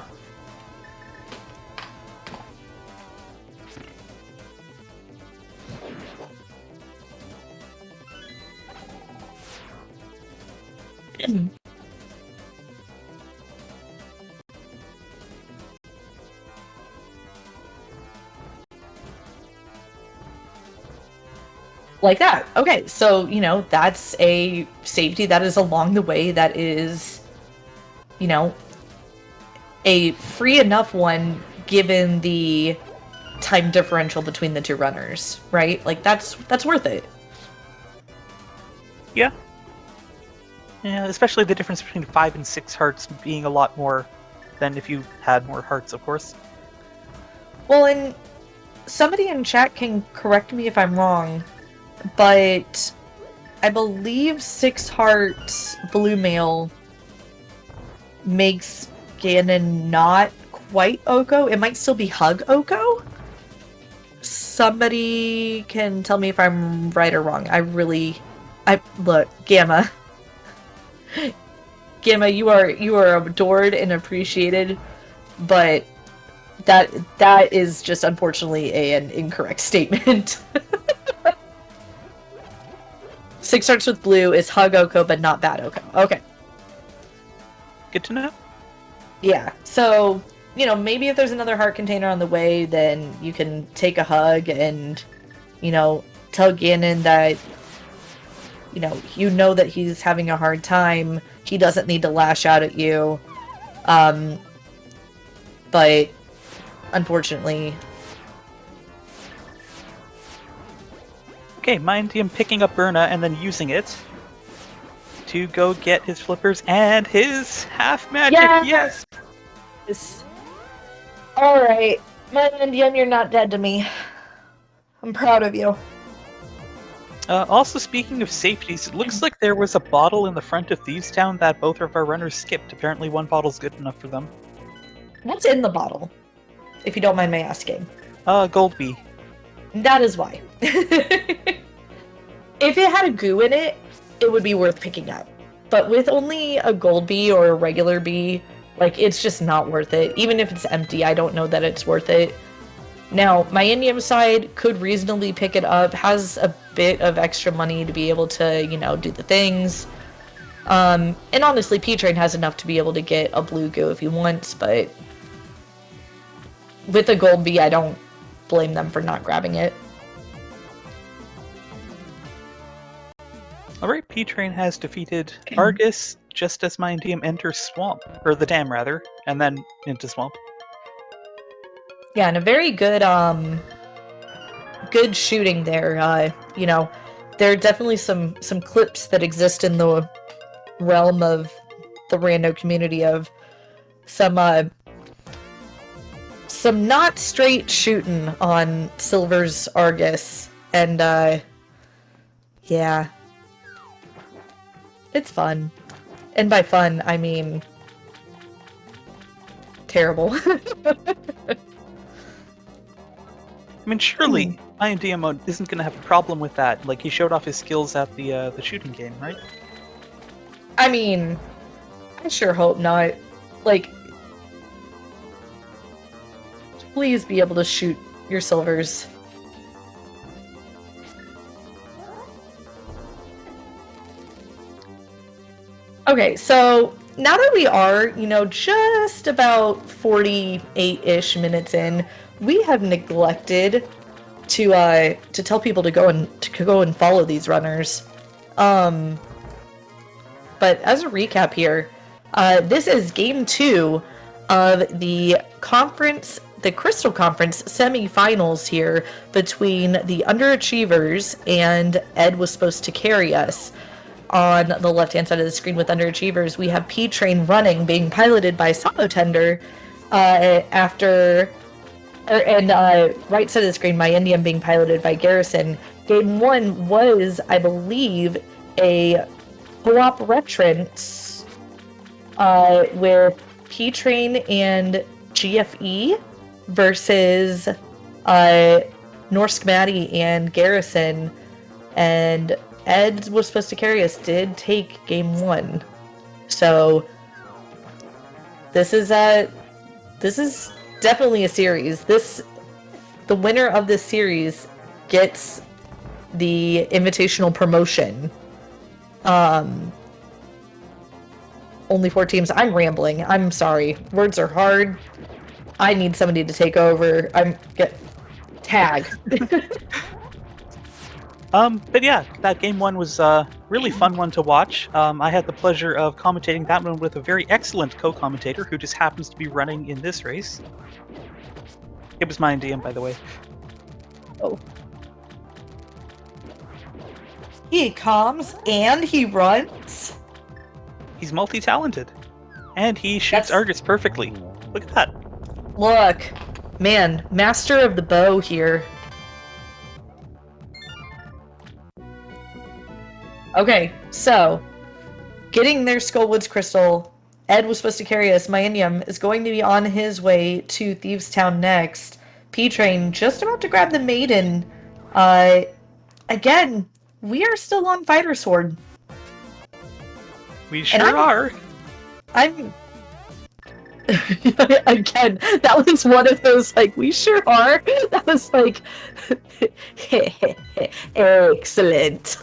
Like that. Okay, so, you know, that's a safety that is along the way that is, you know, a free enough one given the time differential between the two runners, right? Like, that's worth it. Yeah. Yeah, especially the difference between 5 and 6 hearts being a lot more than if you had more hearts, of course. Well, and somebody in chat can correct me if I'm wrong, but I believe 6 hearts blue mail makes Ganon not quite Oko. It might still be Hug Oko. Somebody can tell me if I'm right or wrong. Look, Gamma. Gamma, you are adored and appreciated, but that is just unfortunately an incorrect statement. 6 hearts with blue is Hug Oko, but not Bad Oko. Okay. Good to know. Yeah, so, you know, maybe if there's another heart container on the way, then you can take a hug and, you know, tell Ganon that, you know that he's having a hard time. He doesn't need to lash out at you. But, unfortunately... Okay, mind him picking up Burna and then using it to go get his flippers and his half magic. Yes! Alright. Mandium, you're not dead to me. I'm proud of you. Also, speaking of safeties, it looks like there was a bottle in the front of Thieves Town that both of our runners skipped. Apparently one bottle's good enough for them. What's in the bottle? If you don't mind my asking. Gold bee. That is why. If it had a goo in it, it would be worth picking up. But with only a gold bee or a regular bee, like, it's just not worth it. Even if it's empty, I don't know that it's worth it. Now, my Indium side could reasonably pick it up, has a bit of extra money to be able to, you know, do the things. And honestly, P-Train has enough to be able to get a blue goo if he wants, but with a gold bee, I don't blame them for not grabbing it. Alright, P-Train has defeated Argus just as my Indium enters Swamp. Or the dam, rather. And then into Swamp. Yeah, and a very good, good shooting there. You know, there are definitely some clips that exist in the realm of the rando community of some not straight shooting on Silver's Argus, and, yeah. It's fun. And by fun, I mean... terrible. I mean, surely Indium isn't going to have a problem with that. Like, he showed off his skills at the shooting game, right? I mean, I sure hope not. Like, please be able to shoot your silvers. Okay, so now that we are, you know, just about 48-ish minutes in, we have neglected to tell people to go and follow these runners. But as a recap here, this is game 2 of the conference the Crystal Conference semifinals here between the Underachievers, and Ed was supposed to carry us. On the left-hand side of the screen with Underachievers, we have P-Train running, being piloted by Samotender, right side of the screen, My Indian being piloted by Garrison. Game 1 was, I believe, a co-op reference with P-Train and GFE versus Norsk Maddie and Garrison, and Ed was supposed to carry us, did take game 1. So this is definitely a series. The winner of this series gets the invitational promotion. Only 4 teams. I'm rambling. I'm sorry. Words are hard. I need somebody to take over. Tag. But yeah, that game 1 was a really fun one to watch. I had the pleasure of commentating that one with a very excellent co-commentator who just happens to be running in this race. It was my DM, by the way. Oh. He comes and he runs. He's multi-talented. And he shoots Argus perfectly. Look at that. Look. Man, master of the bow here. Okay, so getting their Skullwoods Crystal, Ed was supposed to carry us. Myanium is going to be on his way to Thieves Town next. P-Train just about to grab the Maiden. Again, we are still on Fighter Sword. We sure are. I'm again, that was one of those, like, we sure are. That was like excellent.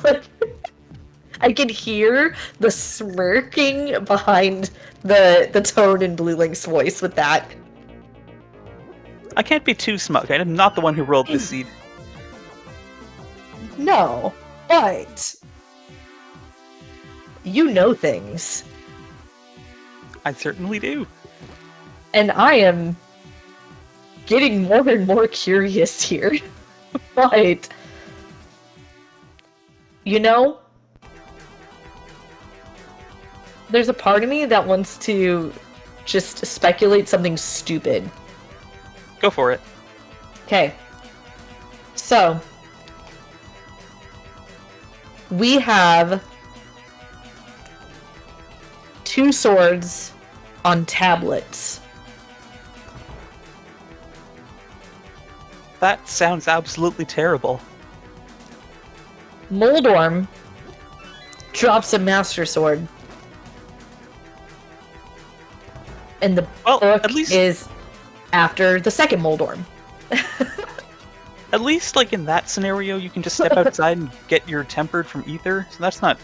I could hear the smirking behind the tone in Blue Link's voice with that. I can't be too smug. I'm not the one who rolled this seed. No, but you know things. I certainly do. And I am getting more and more curious here. But, you know, there's a part of me that wants to just speculate something stupid. Go for it. Okay. So, we have 2 swords on tablets. That sounds absolutely terrible. Moldorm drops a Master Sword. And the book at least is after the second Moldorm. At least, like, in that scenario, you can just step outside and get your tempered from ether. So that's not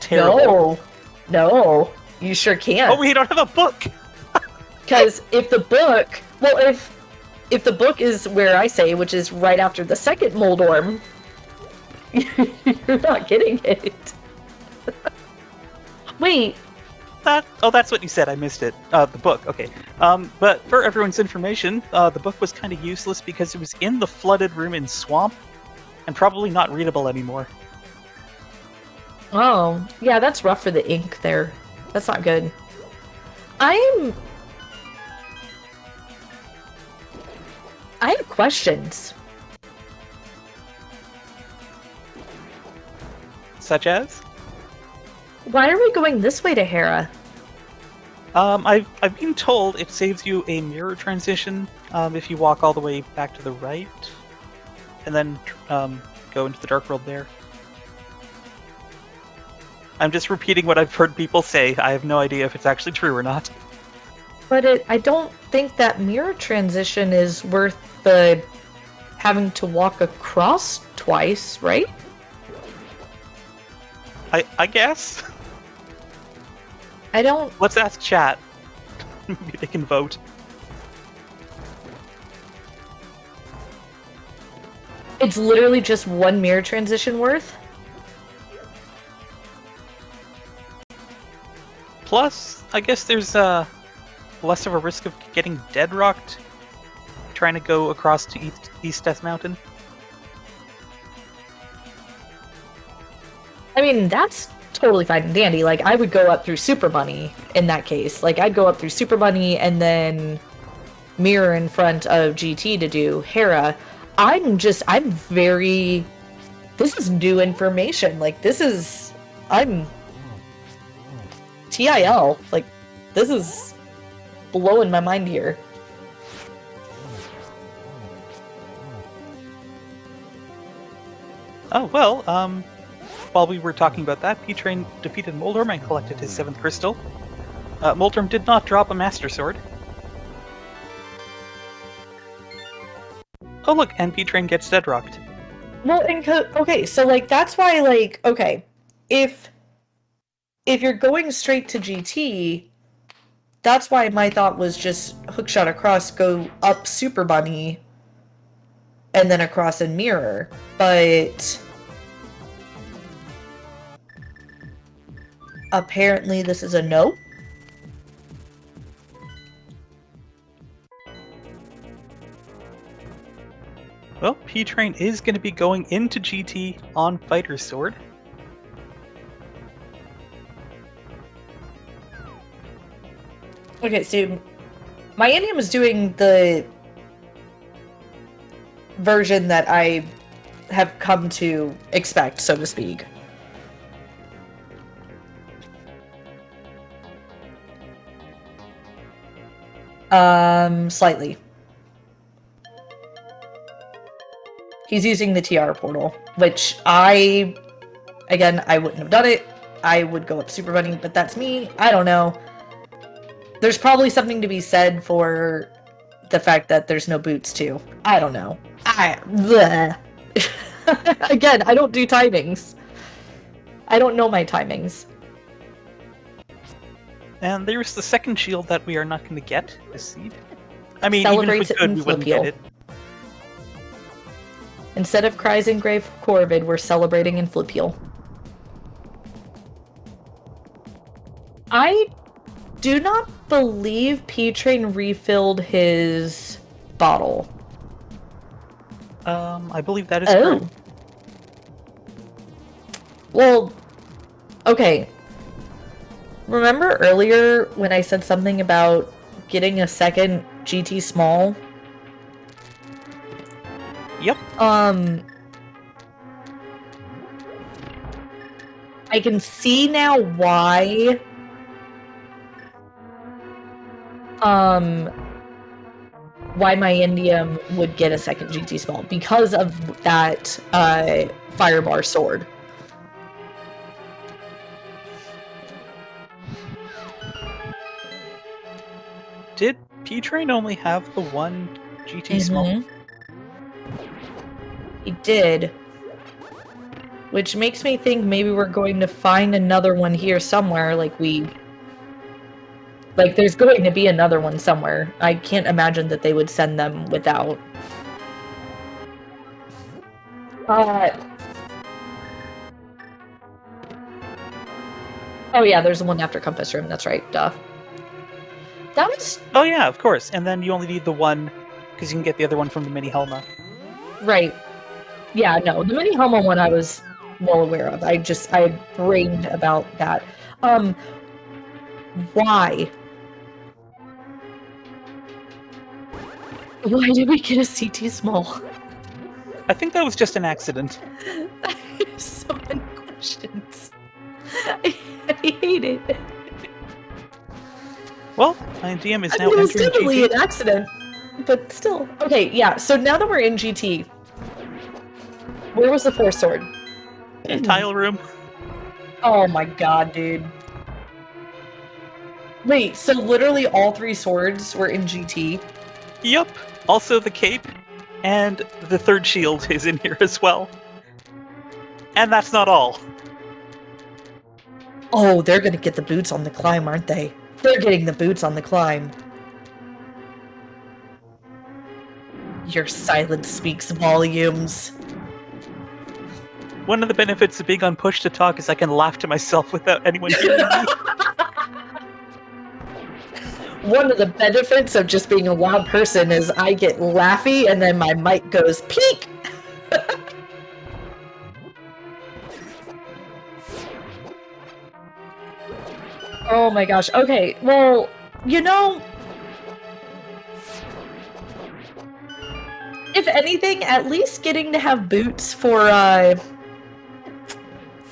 terrible. No, you sure can't. Oh, we don't have a book. Because if the book, if the book is where I say, which is right after the second Moldorm, you're not getting it. Wait. That's what you said. I missed it. The book. Okay. But for everyone's information, the book was kind of useless because it was in the flooded room in Swamp, and probably not readable anymore. Oh, yeah, that's rough for the ink there. That's not good. I have questions. Such as? Why are we going this way to Hera? I've been told it saves you a mirror transition if you walk all the way back to the right, and then go into the Dark World there. I'm just repeating what I've heard people say. I have no idea if it's actually true or not. But I don't think that mirror transition is worth the having to walk across twice, right? I guess. I don't... Let's ask chat. Maybe they can vote. It's literally just one mirror transition worth? Plus, I guess there's less of a risk of getting dead rocked trying to go across to East Death Mountain? I mean, that's totally fine and dandy. Like, I would go up through Super Bunny in that case. Like, I'd go up through Super Bunny and then mirror in front of GT to do Hera. I'm very... This is new information. Like, I'm... TIL. Like, this is blowing my mind here. Oh, well, while we were talking about that, P-Train defeated Moldorm and collected his 7th crystal. Moldorm did not drop a Master Sword. Oh look, and P-Train gets deadrocked. Well, okay, so, like, that's why, like, okay, if you're going straight to GT, that's why my thought was just hookshot across, go up Super Bunny, and then across and mirror, but apparently this is a no. Well, P-Train is going to be going into GT on Fighter Sword. Okay, so my Indium is doing the version that I have come to expect, so to speak. Slightly. He's using the TR portal, which I wouldn't have done it. I would go up Super Bunny, but that's me. I don't know. There's probably something to be said for the fact that there's no boots, too. I don't know. Again, I don't do timings. I don't know my timings. And there's the second shield that we are not going to get this seed. I mean, Celebrates even if we could, we wouldn't get it. Instead of Cries in Grave Corvid, we're celebrating in Flipeel. I do not believe P-Train refilled his bottle. I believe that is correct. Well, okay. Remember earlier when I said something about getting a second GT small? Yep. I can see now why my Indium would get a second GT small, because of that Firebar sword. Did P-Train only have the one GT small? He did. Which makes me think maybe we're going to find another one here somewhere, like there's going to be another one somewhere. I can't imagine that they would send them without. Oh yeah, there's the one after Compass Room, that's right, duh. That was... Oh yeah, of course, and then you only need the one, because you can get the other one from the Mini Helma. Right. Yeah, no, the Mini Helma one I was well aware of. I had brained about that. Why? Why did we get a CT small? I think that was just an accident. I have so many questions. I hate it. Well, my DM is now it was entering definitely GT. an accident, but still. Okay, yeah, so now that we're in GT, where was the fourth sword? Tile room. Oh my god, dude. Wait, so literally all three swords were in GT? Yup. Also the cape, and the third shield is in here as well. And that's not all. Oh, they're gonna get the boots on the climb, aren't they? They're getting the boots on the climb. Your silence speaks volumes. One of the benefits of being on push to talk is I can laugh to myself without anyone hearing me. One of the benefits of just being a loud person is I get laughy and then my mic goes peak. Oh my gosh. Okay, well, you know, if anything, at least getting to have boots for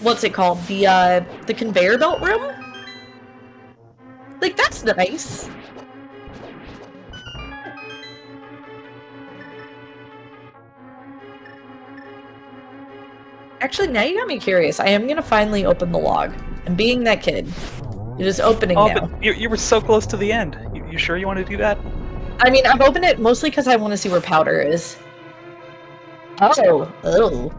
what's it called? The conveyor belt room? Like, that's nice. Actually, now you got me curious. I am gonna finally open the log. And being that kid, you're just opening now. But you were so close to the end. You sure you want to do that? I mean, I've opened it mostly because I want to see where powder is. Oh.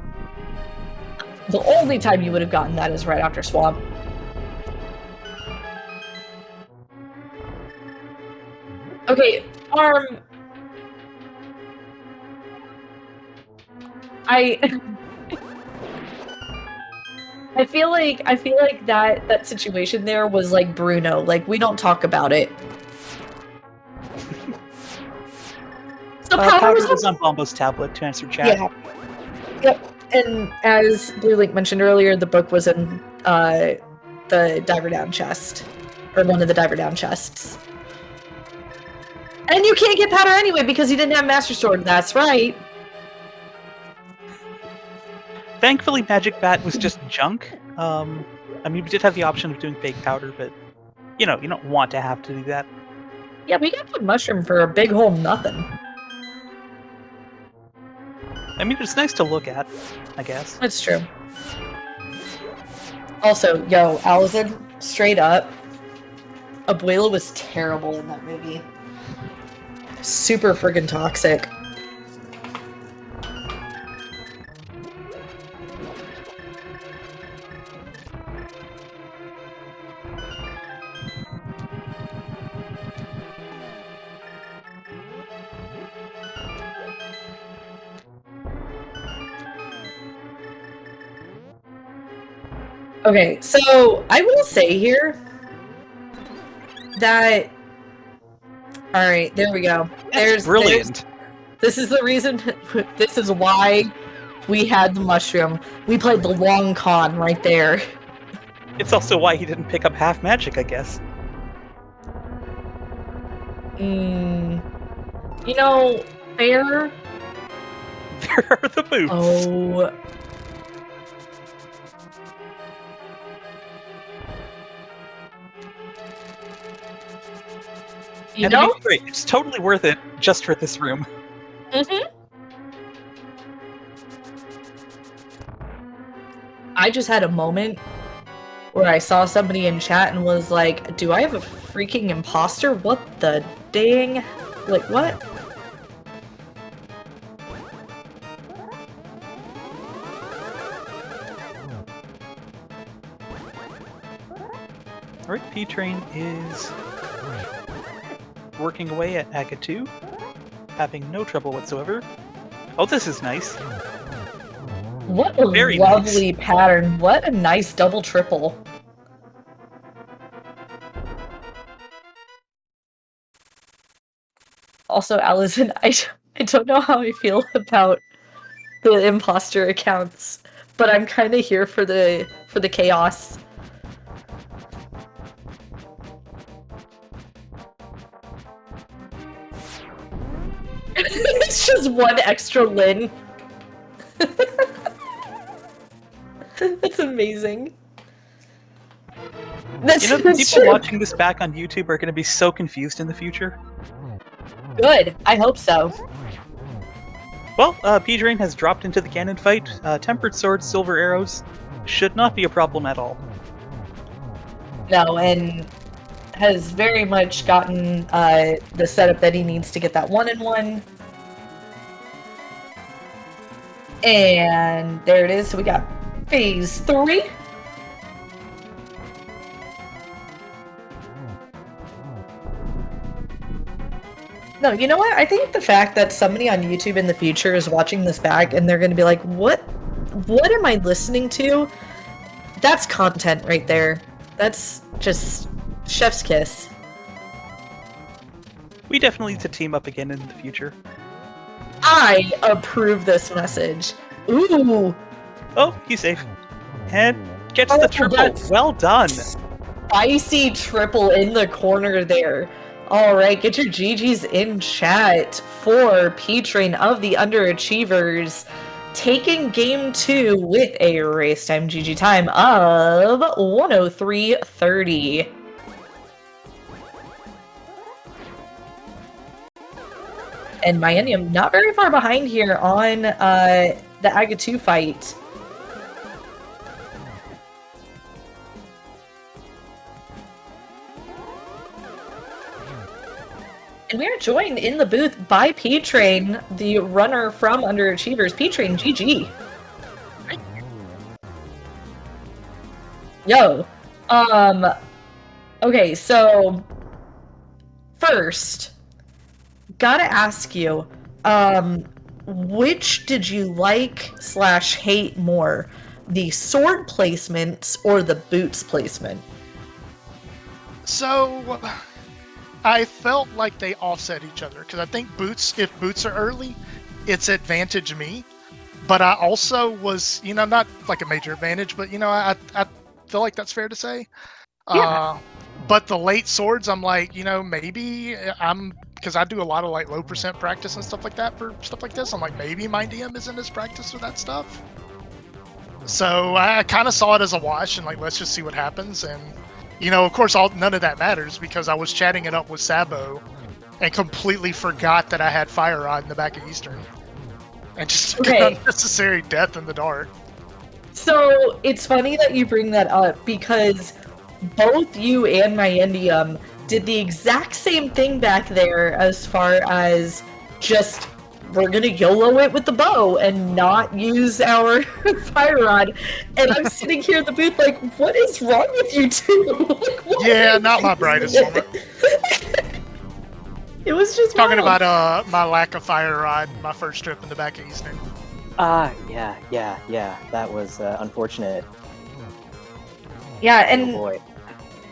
The only time you would have gotten that is right after swamp. Okay, I feel like that situation there was like Bruno. Like, we don't talk about it. So powder was on Bombo's tablet to answer chat. Yeah. Yep. And as Blue Link mentioned earlier, the book was in the diver down chest, or one of the diver down chests. And you can't get powder anyway because you didn't have Master Sword. That's right. Thankfully, Magic Bat was just junk. I mean, we did have the option of doing fake powder, but you know, you don't want to have to do that. Yeah, we got the mushroom for a big hole nothing. I mean, it's nice to look at, I guess. That's true. Also, yo, Allison, straight up, Abuela was terrible in that movie. Super friggin' toxic. Okay, so I will say here that... Alright, there we go. That's brilliant. This is the reason, this is why we had the mushroom. We played the long con right there. It's also why he didn't pick up half magic, I guess. You know, fair? There are the boots. Oh... You and know? Great. It's totally worth it just for this room. I just had a moment where I saw somebody in chat and was like, do I have a freaking imposter? What the dang? Like, what? Alright, P-Train is working away at Aga 2, having no trouble whatsoever. Oh, this is nice. What a Very lovely nice. pattern. What a nice double triple. Also, Allison, I don't know how I feel about the imposter accounts, but I'm kind of here for the chaos. It's just one extra Lin. That's amazing. People watching this back on YouTube are going to be so confused in the future. Good. I hope so. Well, P-Drain has dropped into the cannon fight. Tempered swords, silver arrows should not be a problem at all. No, and has very much gotten the setup that he needs to get that 1-in-1. And there it is. So we got phase 3. No, you know what? I think the fact that somebody on YouTube in the future is watching this back and they're going to be like, what am I listening to? That's content right there. That's just chef's kiss. We definitely need to team up again in the future. I approve this message. Ooh. Oh, he's safe. And gets the triple. That's Well done. Spicy triple in the corner there. All right, get your GGs in chat for P-Train of the Underachievers, taking game 2 with a race time GG time of 103.30. And Millennium not very far behind here on the Aga 2 fight. And we are joined in the booth by P-Train, the runner from Underachievers. P-Train, GG. Yo. Okay, so first, gotta ask you, which did you like / hate more? The sword placements or the boots placement? So I felt like they offset each other because I think if boots are early, it's advantage me. But I also was, not like a major advantage, but I feel like that's fair to say. Yeah. But the late swords, I'm like, maybe because I do a lot of like low percent practice and stuff like that for stuff like this. I'm like, maybe my DM isn't as practiced with that stuff. So I kind of saw it as a wash and like, let's just see what happens. And of course, none of that matters because I was chatting it up with Sabo and completely forgot that I had Fire Rod in the back of Eastern. And just took an unnecessary death in the dark. So it's funny that you bring that up because both you and Millennium did the exact same thing back there as far as just we're gonna YOLO it with the bow and not use our Fire Rod. And I'm sitting here in the booth like, what is wrong with you two? Like, yeah, not my brightest moment. It was just talking about my lack of Fire Rod, my first trip in the back of Eastern. Yeah. That was unfortunate. Yeah, and oh boy.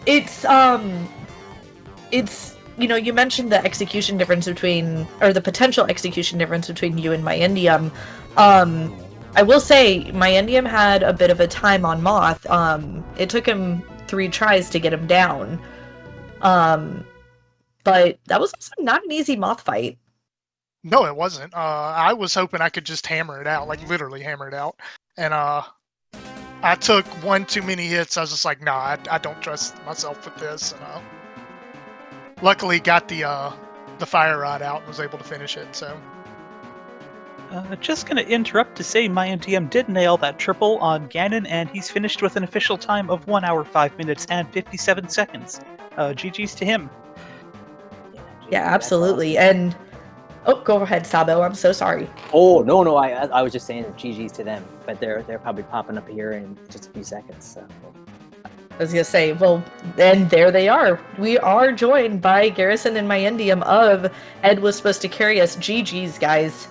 it's you mentioned the execution difference between, or the potential execution difference between you and Millennium. I will say Millennium had a bit of a time on Moth. It took him 3 tries to get him down. But that was also not an easy Moth fight. No, it wasn't. I was hoping I could just hammer it out, like literally hammer it out. And I took one too many hits. I was just like, nah, I don't trust myself with this. And luckily got the Fire Rod out and was able to finish it. So. Just gonna interrupt to say my DM did nail that triple on Ganon, and he's finished with an official time of 1 hour 5 minutes and 57 seconds. GG's to him. Yeah, absolutely. Awesome. And go ahead, Sabo. I'm so sorry. Oh no! I was just saying GG's to them, but they're probably popping up here in just a few seconds. So. I was gonna say, well, then there they are. We are joined by Garrison and Millennium of Ed Was Supposed to Carry Us. GG's, guys.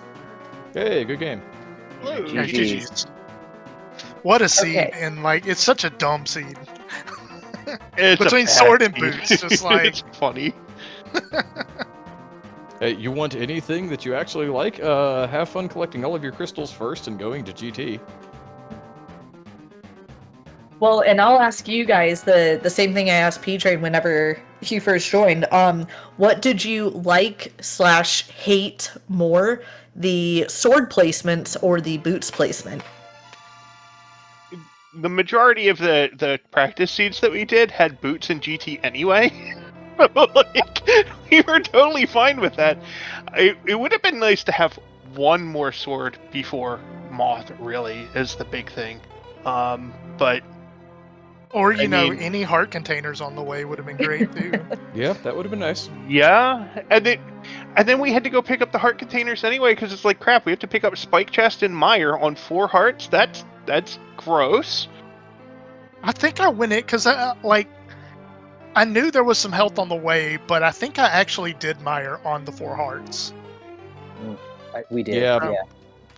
Hey, good game. GG's. What a seed, and like it's such a dumb seed. Between sword and boots, just like it's funny. Hey, you want anything that you actually like? Have fun collecting all of your crystals first and going to GT. Well, and I'll ask you guys the same thing I asked P-Train whenever he first joined. What did you like / hate more, the sword placements or the boots placement? The majority of the practice seeds that we did had boots and GT anyway. Like, we were totally fine with that. It would have been nice to have one more sword before Moth, really, is the big thing. But... Or, any heart containers on the way would have been great, too. Yeah, that would have been nice. Yeah, and then we had to go pick up the heart containers anyway, because it's like, crap, we have to pick up Spike Chest and Mire on 4 hearts? That's gross. I think I went it, because, I knew there was some health on the way, but I think I actually did Mire on the 4 hearts. We did. Yeah.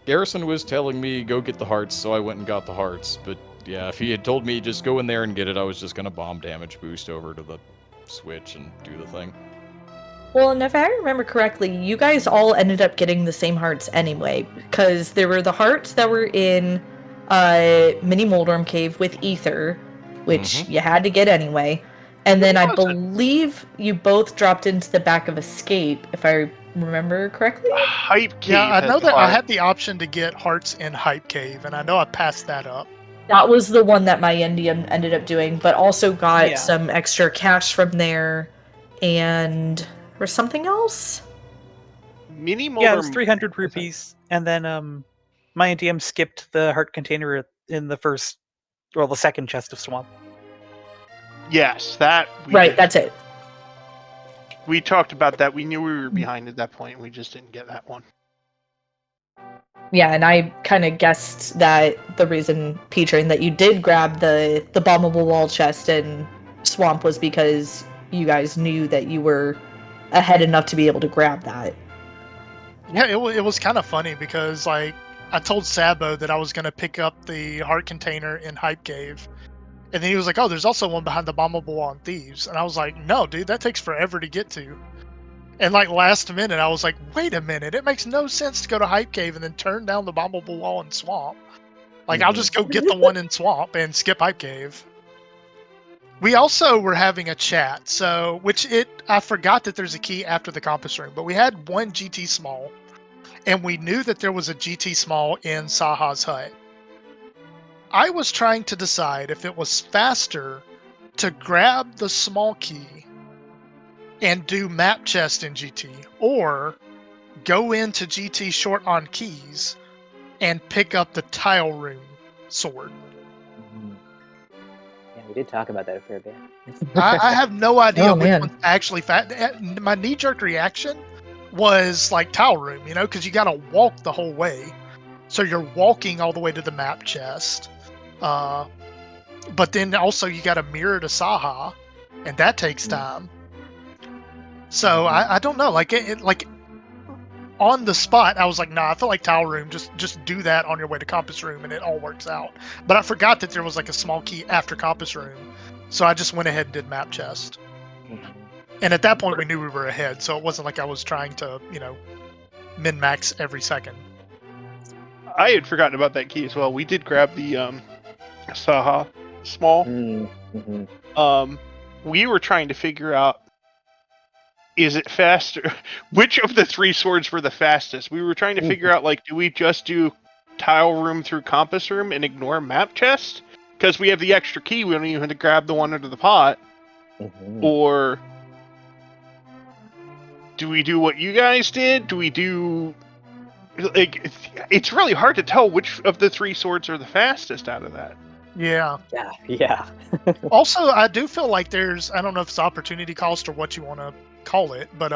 Garrison was telling me, go get the hearts, so I went and got the hearts, but... Yeah, if he had told me just go in there and get it, I was just gonna bomb damage boost over to the switch and do the thing. Well, and if I remember correctly, you guys all ended up getting the same hearts anyway, because there were the hearts that were in Mini Moldorm Cave with Ether, which you had to get anyway. And then I was it? believe you both dropped into the back of Escape, if I remember correctly. Hype Cave. Yeah, I has know the that I heart. had the option to get hearts in Hype Cave, and I know I passed that up. That was the one that my Indian ended up doing, but also got Yeah. some extra cash from there, and or something else. Mini Moldorm. Yeah, it was 300 rupees, and then my DM skipped the heart container in the second chest of swamp. Yes, that. Right, that's it. We talked about that. We knew we were behind at that point. We just didn't get that one. Yeah, and I kind of guessed that the reason, Peter, that you did grab the bombable wall chest and swamp was because you guys knew that you were ahead enough to be able to grab that. Yeah, it was kind of funny because like I told Sabo that I was gonna pick up the heart container in Hype Cave, and then he was like, "Oh, there's also one behind the bombable wall on Thieves," and I was like, "No, dude, that takes forever to get to." And like last minute, I was like, "Wait a minute, it makes no sense to go to Hype Cave and then turn down the bombable wall in Swamp. Like I'll just go get the one in Swamp and skip Hype Cave." We also were having a chat, so I forgot that there's a key after the compass room, but we had one GT small, and we knew that there was a GT small in Saha's hut. I was trying to decide if it was faster to grab the small key and do map chest in GT, or go into GT short on keys and pick up the tile room sword. Yeah, we did talk about that a fair bit. I have no idea Oh, which man. one's actually fast. My knee-jerk reaction was like tile room, because you got to walk the whole way. So you're walking all the way to the map chest. But then also you got to mirror to Saha, and that takes time. So I don't know. Like like on the spot, I was like, nah, I feel like tile room. Just do that on your way to compass room, and it all works out. But I forgot that there was like a small key after compass room, so I just went ahead and did map chest. And at that point, we knew we were ahead, so it wasn't like I was trying to, min max every second. I had forgotten about that key as well. We did grab the Saha small. We were trying to figure out, is it faster? Which of the three swords were the fastest? We were trying to figure out, like, do we just do tile room through compass room and ignore map chest? Because we have the extra key, we don't even have to grab the one under the pot. Or do we do what you guys did? Do we do... Like, it's really hard to tell which of the three swords are the fastest out of that. Yeah. Yeah. Also, I do feel like there's, I don't know if it's opportunity cost or what you want to call it, but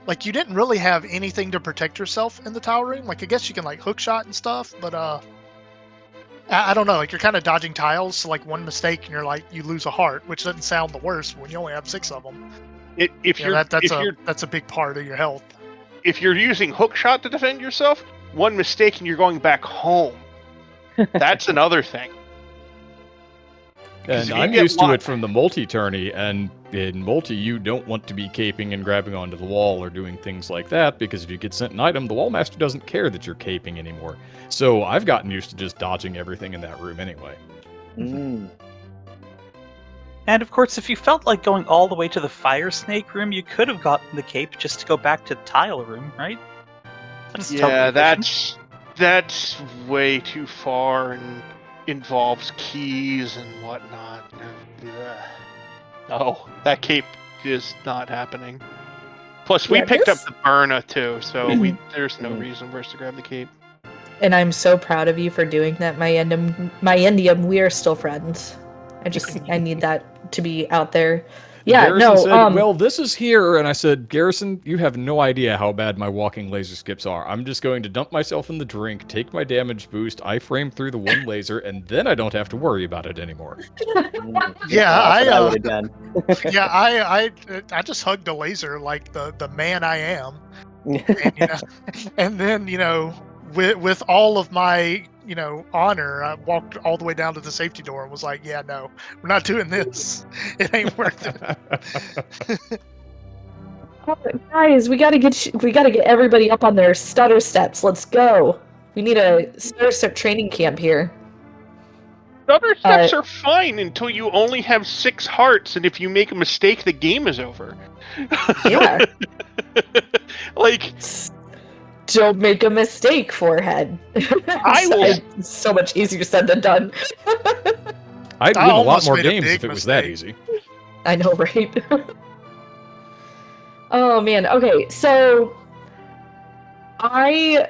like you didn't really have anything to protect yourself in the tile room. Like I guess you can like hook shot and stuff, but I don't know. Like you're kind of dodging tiles, so like one mistake and you're like you lose a heart, which doesn't sound the worst when you only have 6 of them. That's a big part of your health. If you're using hook shot to defend yourself, one mistake and you're going back home. That's another thing. And I'm used to it from the multi-tourney, and in multi, you don't want to be caping and grabbing onto the wall or doing things like that, because if you get sent an item, the wall master doesn't care that you're caping anymore. So I've gotten used to just dodging everything in that room anyway. And of course, if you felt like going all the way to the fire snake room, you could have gotten the cape just to go back to the tile room, right? Yeah, that's way too far and involves keys and whatnot. No, that cape is not happening. Plus, we picked up the Burna too, so there's no reason for us to grab the cape. And I'm so proud of you for doing that, my Indium. We are still friends. I need that to be out there. Yeah, Garrison said, well, this is here, and I said, Garrison, you have no idea how bad my walking laser skips are. I'm just going to dump myself in the drink, take my damage boost, I-frame through the one laser, and then I don't have to worry about it anymore. I just hugged a laser like the man I am, and then with all of my honor, I walked all the way down to the safety door and was like, yeah, no, we're not doing this. It ain't worth it. Guys, we gotta get everybody up on their stutter steps. Let's go. We need a stutter step training camp here. Other steps are fine until you only have 6 hearts, and if you make a mistake, the game is over. Yeah. Like, Don't make a mistake, forehead. I will- It's so much easier said than done. I'd I win a lot almost more made a games big if it was that mistake. easy. I know, right? Oh man. Okay, so I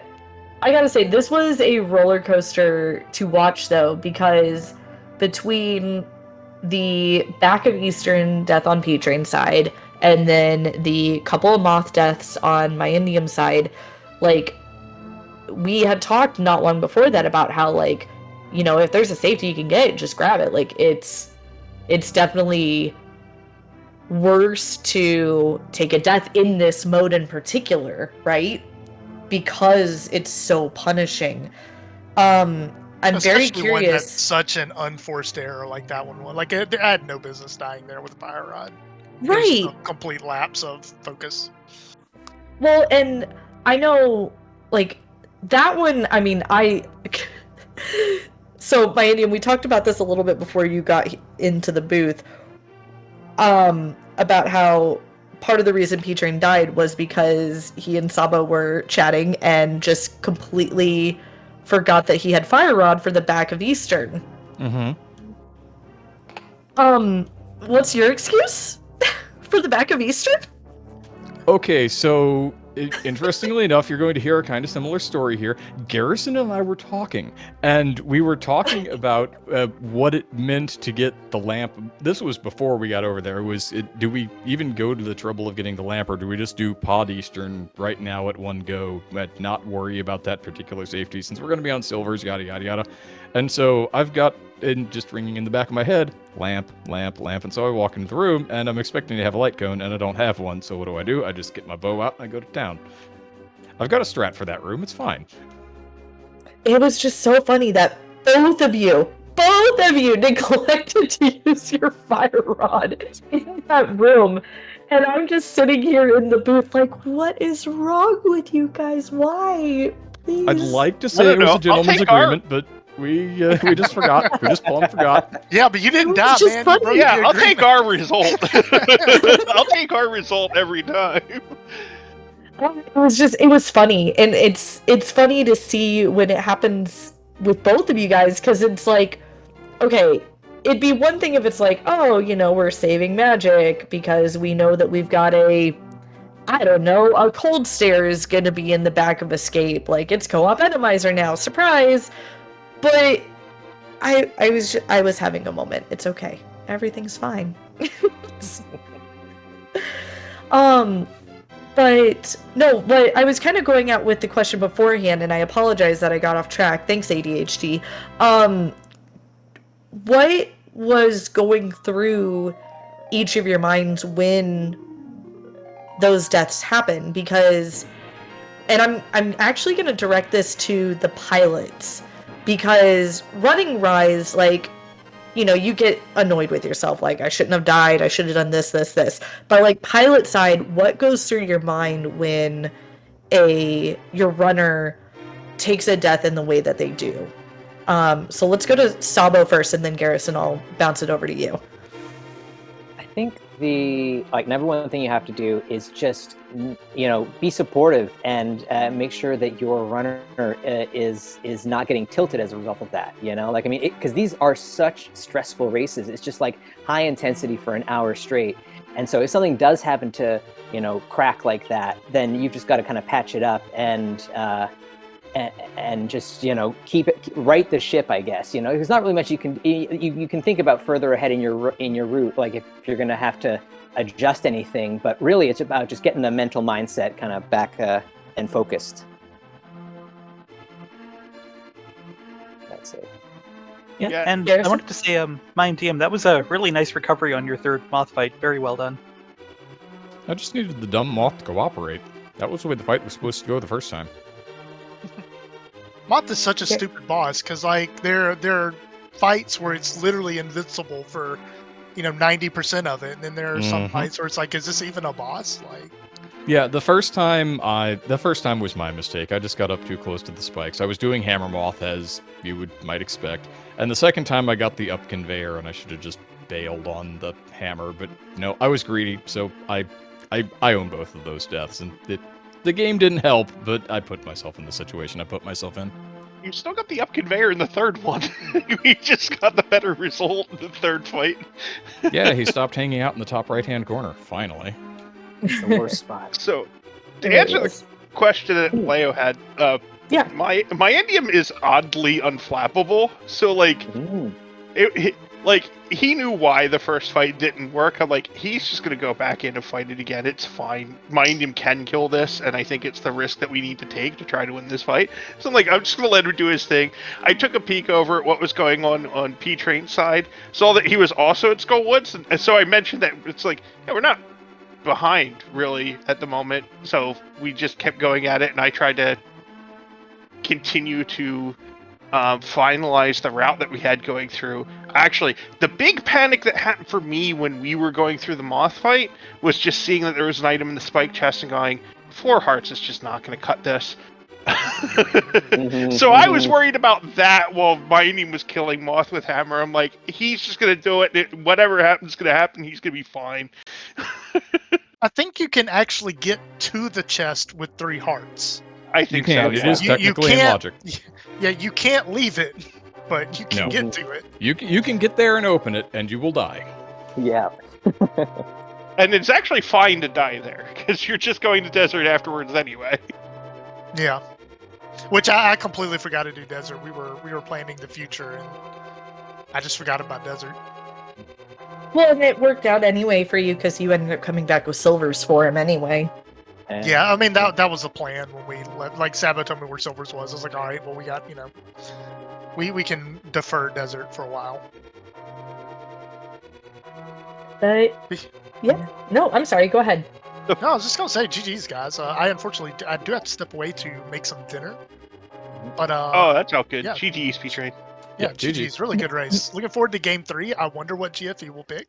gotta say this was a roller coaster to watch though, because between the back of Eastern death on P Train side and then the couple of moth deaths on my Indium side, like we had talked not long before that about how, like, you know, if there's a safety you can get, just grab it. Like it's definitely worse to take a death in this mode in particular, right? Because it's so punishing. I'm very Especially one that's curious. such an unforced error like that one was. Like, I had no business dying there with a fire rod. It was Right. just a complete lapse of focus. Well, and I know, like, that one, I mean, so, my Indian, we talked about this a little bit before you got into the booth, about how part of the reason P-Train died was because he and Sabo were chatting and just completely forgot that he had Fire Rod for the back of Eastern. Mm-hmm. What's your excuse for the back of Eastern? Okay, so interestingly enough, you're going to hear a kind of similar story here. Garrison and I were talking, and we were talking about what it meant to get the lamp. This was before we got over there. Do we even go to the trouble of getting the lamp, or do we just do Pod Eastern right now at one go, and not worry about that particular safety, since we're going to be on silvers, yada, yada, yada. And so I've got, just ringing in the back of my head, lamp, lamp, lamp. And so I walk into the room, and I'm expecting to have a light cone, and I don't have one. So what do? I just get my bow out, and I go to town. I've got a strat for that room. It's fine. It was just so funny that both of you neglected to use your fire rod in that room. And I'm just sitting here in the booth like, what is wrong with you guys? Why? Please. I'd like to say it was a gentleman's agreement, but we just forgot. We just plumb forgot. Yeah, but you didn't It's die, just man. funny. You broke yeah, the I'll take agreement. our result. I'll take our result every time. It was funny. And it's funny to see when it happens with both of you guys, because it's like, okay, it'd be one thing if it's like, oh, you know, we're saving magic because we know that we've got a cold stare is gonna be in the back of escape. Like, it's co-op Randomizer now. Surprise! But I was having a moment. It's okay. Everything's fine. But no, but I was kind of going out with the question beforehand, and I apologize that I got off track. Thanks, ADHD. What was going through each of your minds when those deaths happen? Because, and I'm actually going to direct this to the pilots, because running Rise, like, you know, you get annoyed with yourself, like, I shouldn't have died, I should have done this. But, like, pilot side, what goes through your mind when your runner takes a death in the way that they do? So let's go to Sabo first, and then Garrison, I'll bounce it over to you. I think the number one thing you have to do is just, you know, be supportive and make sure that your runner is not getting tilted as a result of that. You know, like, I mean, because these are such stressful races. It's just like high intensity for an hour straight. And so if something does happen to, you know, crack like that, then you've just got to kind of patch it up and just, you know, right the ship, I guess. You know, there's not really much you can think about further ahead in your route, like if you're going to have to adjust anything. But really, it's about just getting the mental mindset kind of back and focused. That's it. Yeah, Yeah. and Garrison? I wanted to say, Mime DM, that was a really nice recovery on your third moth fight. Very well done. I just needed the dumb moth to cooperate. That was the way the fight was supposed to go the first time. Moth is such a stupid boss, because, like, there are fights where it's literally invincible for, you know, 90% of it, and then there are some Mhm. fights where it's like, is this even a boss? Like, Yeah, the first time was my mistake. I just got up too close to the spikes. I was doing hammer moth as you might expect, and the second time I got the up conveyor, and I should have just bailed on the hammer. But no, I was greedy, so I own both of those deaths, and the game didn't help. But I put myself in the situation I put myself in. You still got the up conveyor in the third one. You just got the better result in the third fight. Yeah, he stopped hanging out in the top right-hand corner. Finally. It's the worst spot. So, to It answer really the is. question that Leo had, Yeah. my endium is oddly unflappable. So like, Mm. like he knew why the first fight didn't work. I'm like, he's just gonna go back in and fight it again. It's fine. My endium can kill this, and I think it's the risk that we need to take to try to win this fight. So I'm like, I'm just gonna let him do his thing. I took a peek over at what was going on P Train's side, saw that he was also at Skullwoods, and so I mentioned that it's like, yeah, we're not behind really at the moment, so we just kept going at it, and I tried to continue to finalize the route that we had going through. Actually, the big panic that happened for me when we were going through the moth fight was just seeing that there was an item in the spike chest and going, 4 hearts is just not going to cut this. So I was worried about that while Mining was killing Moth with Hammer. I'm like, he's just going to do it. Whatever happens is going to happen. He's going to be fine. I think you can actually get to the chest with 3 hearts. I You think can. so. It Yeah. is technically in can't- logic. Yeah, you can't leave it, but you can No. get to it. You can get there and open it, and you will die. Yeah. And it's actually fine to die there, because you're just going to desert afterwards anyway. Yeah. Which I completely forgot to do desert. We were planning the future, and I just forgot about desert. Well, and it worked out anyway for you because you ended up coming back with silvers for him anyway. And Yeah, I mean that was the plan when we like Sabo told me where silvers was. I was like, all right, well we got we can defer desert for a while. But yeah, no, I'm sorry. Go ahead. No, I was just gonna say GG's guys. I unfortunately I do have to step away to make some dinner. But Oh, that's all good. yeah. GG Speed Train. yeah, yeah, GG. GG's really good race. Looking forward to game 3. I wonder what GFE will pick.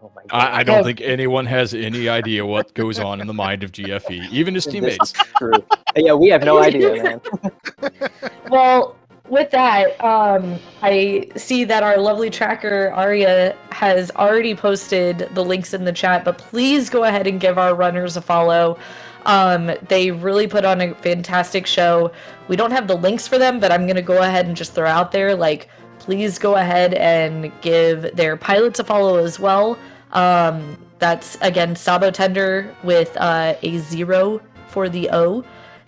oh my I God. don't Oh. think anyone has any idea what goes on in the mind of GFE, even his This teammates. is true. Yeah, we have no idea, man. Well, with that, I see that our lovely tracker Arya has already posted the links in the chat, but please go ahead and give our runners a follow. They really put on a fantastic show. We don't have the links for them, but I'm gonna go ahead and just throw out there, like, please go ahead and give their pilots a follow as well. That's again Sabo Tender with a 0 for the O,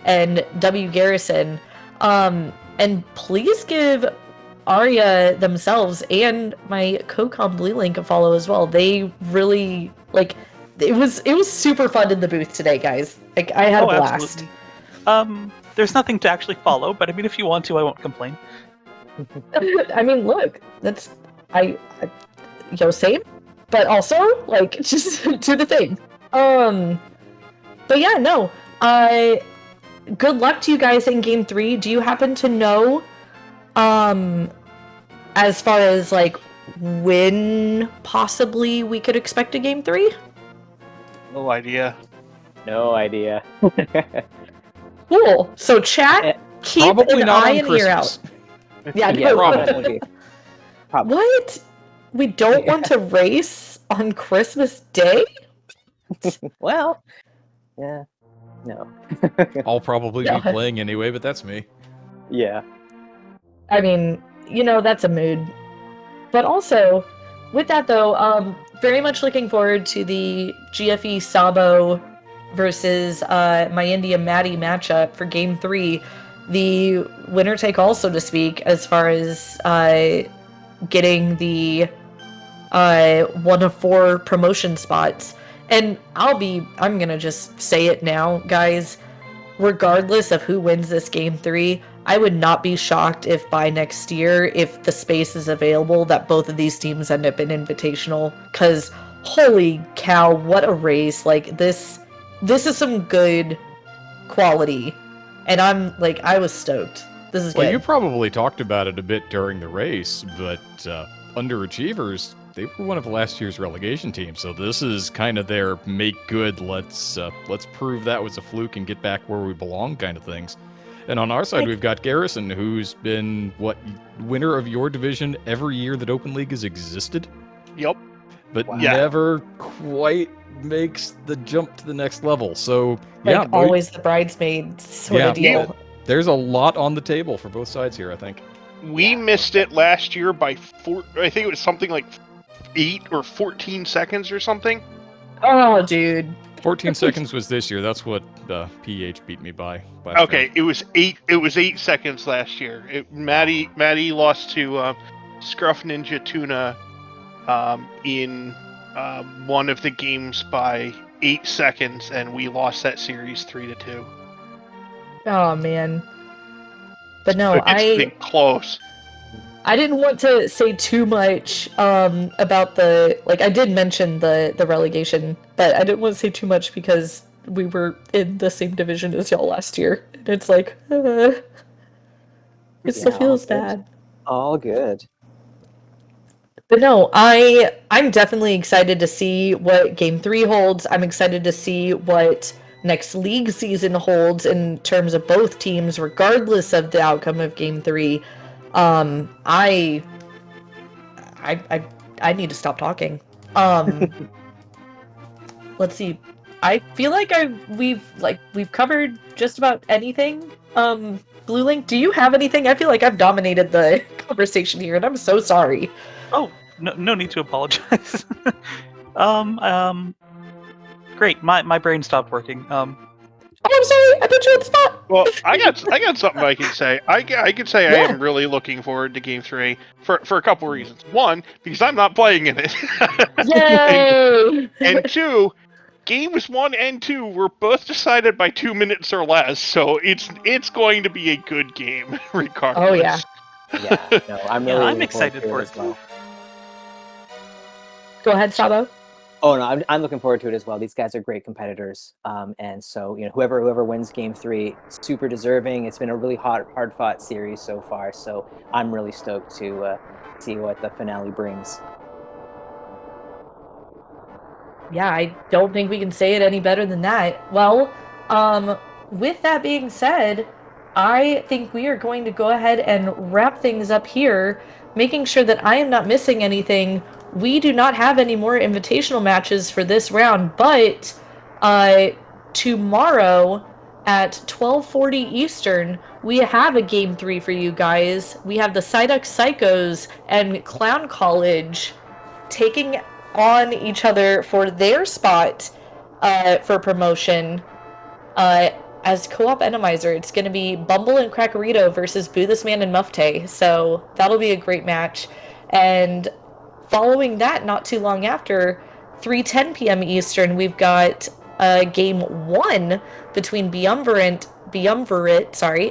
and W Garrison. And please give Arya themselves and my co-com Blue Link a follow as well. They really it was super fun in the booth today, guys. Like I had a blast. Absolutely. There's nothing to actually follow, but I mean, if you want to, I won't complain. I mean, look, that's same, but also like just do the thing. But yeah, no. Good luck to you guys in game 3. Do you happen to know, as far as like when possibly we could expect a game 3? No idea. No idea. Cool. So chat, keep Probably an not eye on and ear out. Christmas. Yeah, Yeah, no. probably. Probably. What? We don't want to race on Christmas Day? Well, yeah. No. I'll probably Yeah. be playing anyway, but that's me. Yeah. I mean, that's a mood. But also, with that though, very much looking forward to the GFE Sabo versus My India Maddie matchup for game 3. The winner take all, so to speak, as far as getting the 1 of 4 promotion spots. And I'm gonna just say it now, guys. Regardless of who wins this game 3, I would not be shocked if by next year, if the space is available, that both of these teams end up in Invitational. Because holy cow, what a race! Like this is some good quality, and I was stoked. This is Well, good. you probably talked about it a bit during the race, but Underachievers they were one of last year's relegation teams, so this is kind of their make good. Let's prove that was a fluke and get back where we belong kind of things. And on our side, we've got Garrison, who's been winner of your division every year that Open League has existed. Yep. But Yeah. never quite makes the jump to the next level. So Like always the bridesmaid sort of deal. There's a lot on the table for both sides here, I think. We missed it last year by I think it was something like 8 or 14 seconds or something. Oh, dude. 14 seconds was this year. That's what PH beat me by. Okay, it was 8. It was 8 seconds last year. Maddie lost to Scruff Ninja Tuna in one of the games by 8 seconds, and we lost that series 3-2. Oh man. But no, it's been close. I didn't want to say too much about the I did mention the relegation, but I didn't want to say too much because we were in the same division as y'all last year. And it's like it still feels bad. All good. But no, I'm definitely excited to see what Game 3 holds. I'm excited to see what next league season holds in terms of both teams, regardless of the outcome of Game 3. I need to stop talking. Let's see. I feel like we've covered just about anything. Blue Link, do you have anything? I feel like I've dominated the conversation here, and I'm so sorry. Oh, no need to apologize. Great. My brain stopped working. Oh, I'm sorry. I put you on the spot. Well, I got something I can say. I can say I am really looking forward to Game 3 for a couple reasons. One, because I'm not playing in it. Yay! and 2, Games 1 and 2 were both decided by 2 minutes or less, so it's going to be a good game regardless. Oh yeah. Yeah, no, I'm excited for it as well. Go ahead, Sabo. Oh no, I'm looking forward to it as well. These guys are great competitors, and so whoever wins Game 3, super deserving. It's been a really hard-fought series so far, so I'm really stoked to see what the finale brings. Yeah, I don't think we can say it any better than that. Well, with that being said, I think we are going to go ahead and wrap things up here, making sure that I am not missing anything. We do not have any more invitational matches for this round, but tomorrow at 12:40 Eastern, we have a Game 3 for you guys. We have the Psyduck Psychos and Clown College taking on each other for their spot for promotion as co-op Randomizer. It's going to be Bumble and Crackerito versus Boo This Man and Muffte, so that'll be a great match. And following that, not too long after, 3:10 p.m. Eastern, we've got Game 1 between Biumvirit,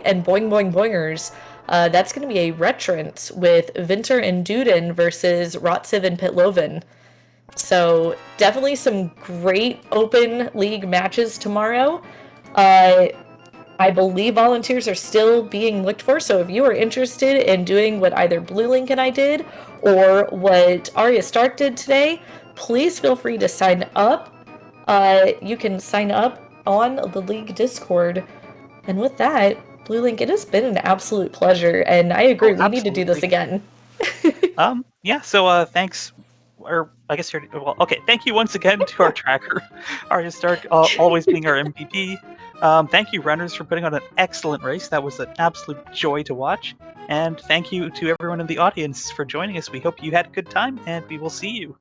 and Boing Boing Boingers. That's going to be a retrance with Vinter and Duden versus Rotsiv and Pitloven. So definitely some great open league matches tomorrow. I believe volunteers are still being looked for, so if you are interested in doing what either Blue Link and I did or what Arya Stark did today, please feel free to sign up. You can sign up on the League Discord. And with that, Blue Link, it has been an absolute pleasure, and I agree, we need to do this again. Yeah, so thanks. Or I guess you're well. Okay, thank you once again to our tracker, Arya Stark, always being our MVP. Thank you, runners, for putting on an excellent race. That was an absolute joy to watch. And thank you to everyone in the audience for joining us. We hope you had a good time, and we will see you.